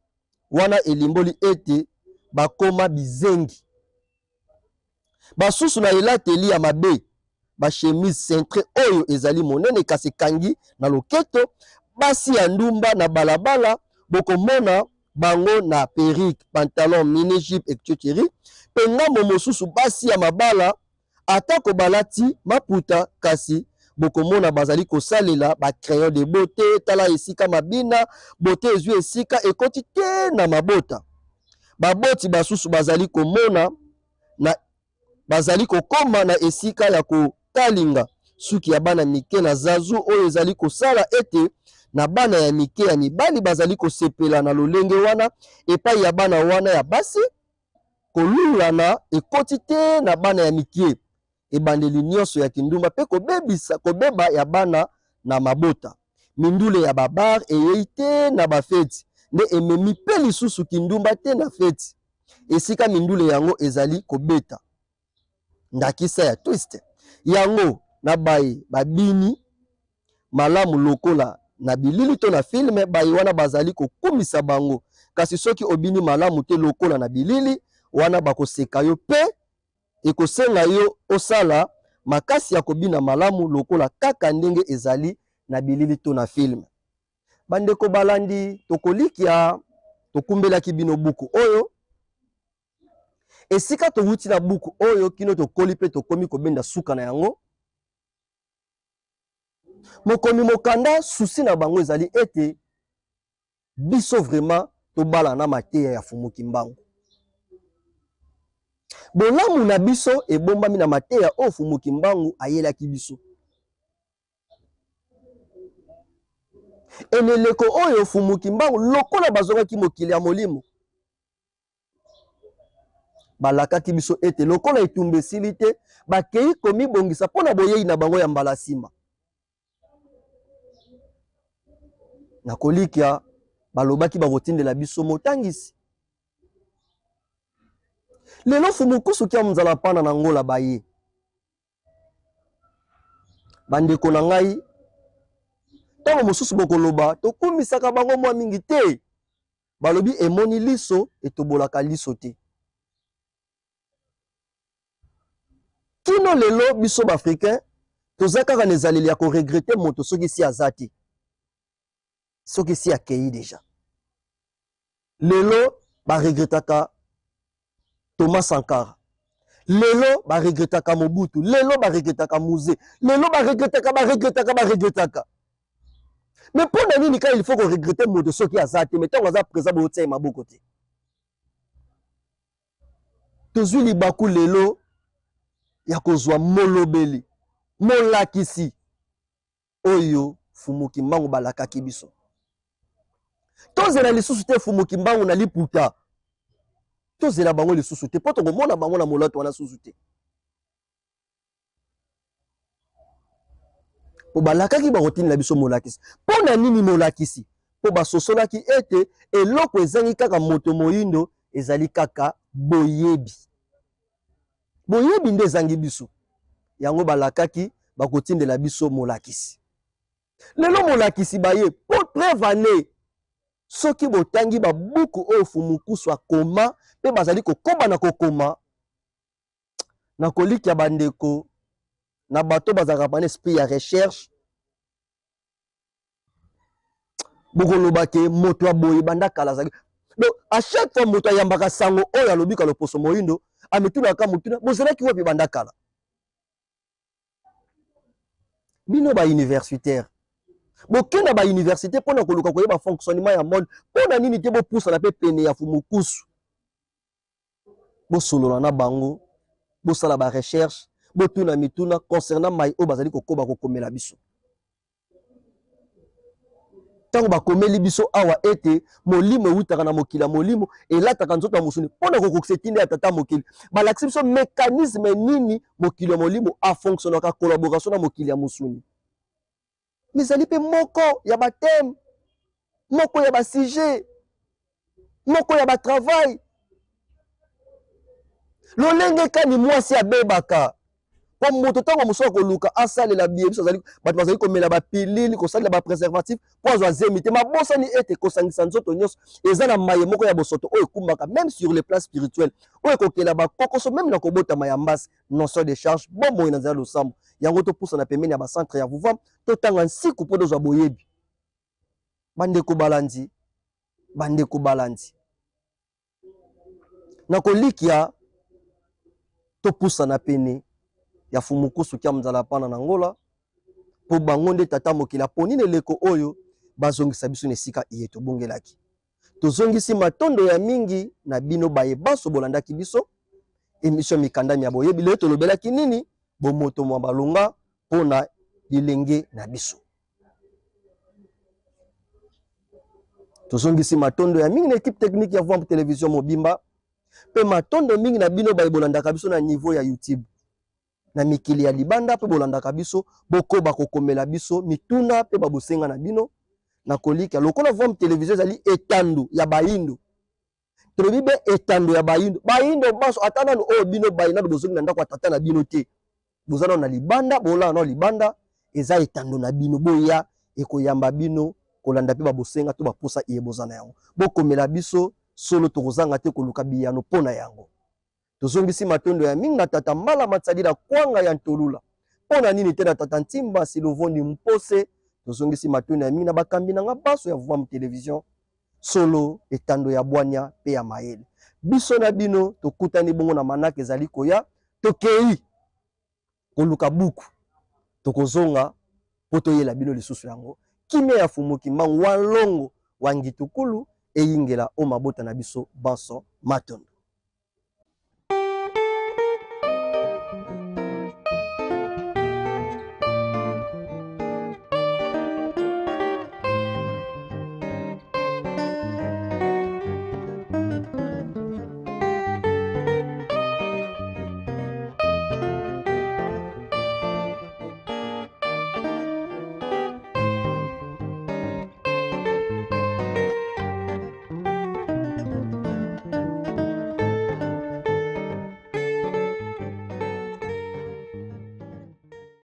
wana elimboli ete bakoma bizengi basusu na elateli ya mabe bachemise centre oyo ezali monene kasi kangi na loketo basi ya ndumba na balabala bokomona bango na perruque pantalon mini jupe etc. Pe ngambo mosusu basi ya mabala atako balati maputa kasi bokomona bazali kosalela ba crayon de beauté tala esika mabina beauté ezwi esika ekoti te na mabota baboti basusu bazali komona na bazali kokoma na esika ya kotalinga suki ya bana mike na zazu oyo ezali kosala ete na bana ya mike ya mibali bazali kosepela na lolenge wana epai ya bana wana ya basi kolulana ekoti te na bana ya mike ebandeli nyonso ya kindumba pe kobeba ya bana na mabota mindule ya babar eyei te na bafeti nde ememi pe lisusu kindumba te na feti esika mindule yango ezali kobeta ndakisa ya twist yango na baye babini malamu lokola na bilili to na filme baye wana bazali kokumisa bango kasi soki obini malamu te lokola na bilili wana bakoseka yo pe ekosenga yo osala makasi ya kobina malamu lokola kaka ndenge ezali na bilili to na filme. Bandeko balandi tokolikia tokumbelaki bino buku oyo esika towuti na buku oyo kino tokoli pe tokomi kobenda suka na yango mokomi mokanda susi na bango ezali ete biso vraiment tobala na mateya ya fumuki mbangu bolamu na biso ebombami na mateya oyo fumuki mbangu ayelaki biso eneleko oyo fumuki mbangu lokola bazongaki mokili ya molimo balakaki biso ete lokola etumba esili te bakei komibongisa mpona boyei na bango ya mbala nsima na kolikia balobaki bakotindela biso motangisi lelo fumukusu kia mzala pana na ngola baye bandeko na ngai ntango mosusu bokoloba tokumisaka bango mwa mingi te balobi emoni liso etobolaka liso te kino lelo biso baafricain toza kaka na ezaleli ya koregrete moto soki si aza te soki si akei deja lelo baregretaka Thomas Sankara lelo baregretaka Mobutu lelo baregretaka Muze lelo baregretaka mais mpo na nini ka il faut koregrete moto soki aza te mais ntango aza présent botia ye maboko te tozwi libaku lelo ya kozwa molobeli molakisi oyo fumuki mbangu balakaki biso. Tozela lisusu te fumuki mbangu na liputa. Tozela bango lisusu te po tokomona bango na molato wana susu te. Po balakaki bakotini na biso molakisi. Po na nini molakisi? Po basosolaki ete eloko ezangi kaka moto moyindo ezali kaka boyebi. Boyebi nde ezangi biso. Yango balakaki bakotindela biso molakisi. Lelo molakisi baye po prevane soki botangi babuku oyo fumukusu akoma pe bazali kokoba na kokoma na koliki ya bandeko na bato bazaka bana esprit ya recherche bokolobake moto aboye banda kala zaki. Donc à chaque fois moto ayambaka sango oyo alobika loposo moyindo ametunaka mutuna bozalaki wapi banda kala. Bino ba universitaire bokenda ba université pona koluka koyeba fonctionnement ya monde pona nini te bopusa na pe pene ya fumukusu bosolola na bango bosala ba recherche botuna mituna concernant mai o bazali kokoba kokomela biso. Tango bakomeli biso awa ete molimo wutaka na mokila molimo elataka nzoto ya musuni pona kokokisa tinde ya tata mokili balakisi biso mécanisme nini mokili ya molimo a fonctionnaka collaboration na mokili ya musuni. Mizali pe moko ya ba thème, moko ya ba sujet, moko ya ba travail. Lolenge kani mwasi abebaka. Po moto tango muso koluka asalela biye biso zali bato bazali komela ba pilili kosalela ba préservatif po azwa zemi te mabosa ni ete kosangisa nzoto nyonso eza na maye moko ya bosoto oyo kumbaka même sur les plans spirituels oyo kokela ba kokoso même na kobota mayambasi notion de charge bombo ina nzala losambo yango to pusa na pembeni ya ba centre ya vuvam to tanga nsiku po dozwa boyebi bandeko balandi na kolikia to pusa na pene ya fumukusu kia mzala pana na ngola po bango nde tata mokila poni leko oyo bazongisa biso nesika iye tobongelaki tozongisi matondo ya mingi na bino baye baso bolandaki biso émission mikanda ya boyebi lelo tolobelaki nini bomoto mwa balonga pona bilenge na biso tozongisi matondo ya mingi na équipe technique ya Vuam télévision mobimba pe matondo mingi na bino baye bolandaka biso na niveau ya YouTube na mikili ya libanda pe bolandaka biso bokoba kokomela biso mituna pe babosenga na bino na kolika lokola Vuam télévision ezali etando ya bayindo tolobi be etando ya bayindo baso atana no o bino bayina bozongi na ndako atata na bino te bozana na libanda bola na libanda eza etando na bino boya ekoyamba bino kolanda pe babosenga to baposa iye bozana yango bokomela biso solo tokozanga te koluka biyano pona yango tozongisi matondo ya mingi na tata mbala matsalila kwanga ya ntolula pona nini te na tata ntimba silovondi mpose tozongisi matondo ya mingi na bakambi na nga baso ya Vuam télévision solo etando ya bwanya pe ya mayele biso na bino tokutani bongo na manaka ezali koya tokei koluka buku tokozonga po toyela bino lisusu yango kimia ya fumuki mbangu wa longo wa ngitukulu eyingela o mabota na biso banso matondo.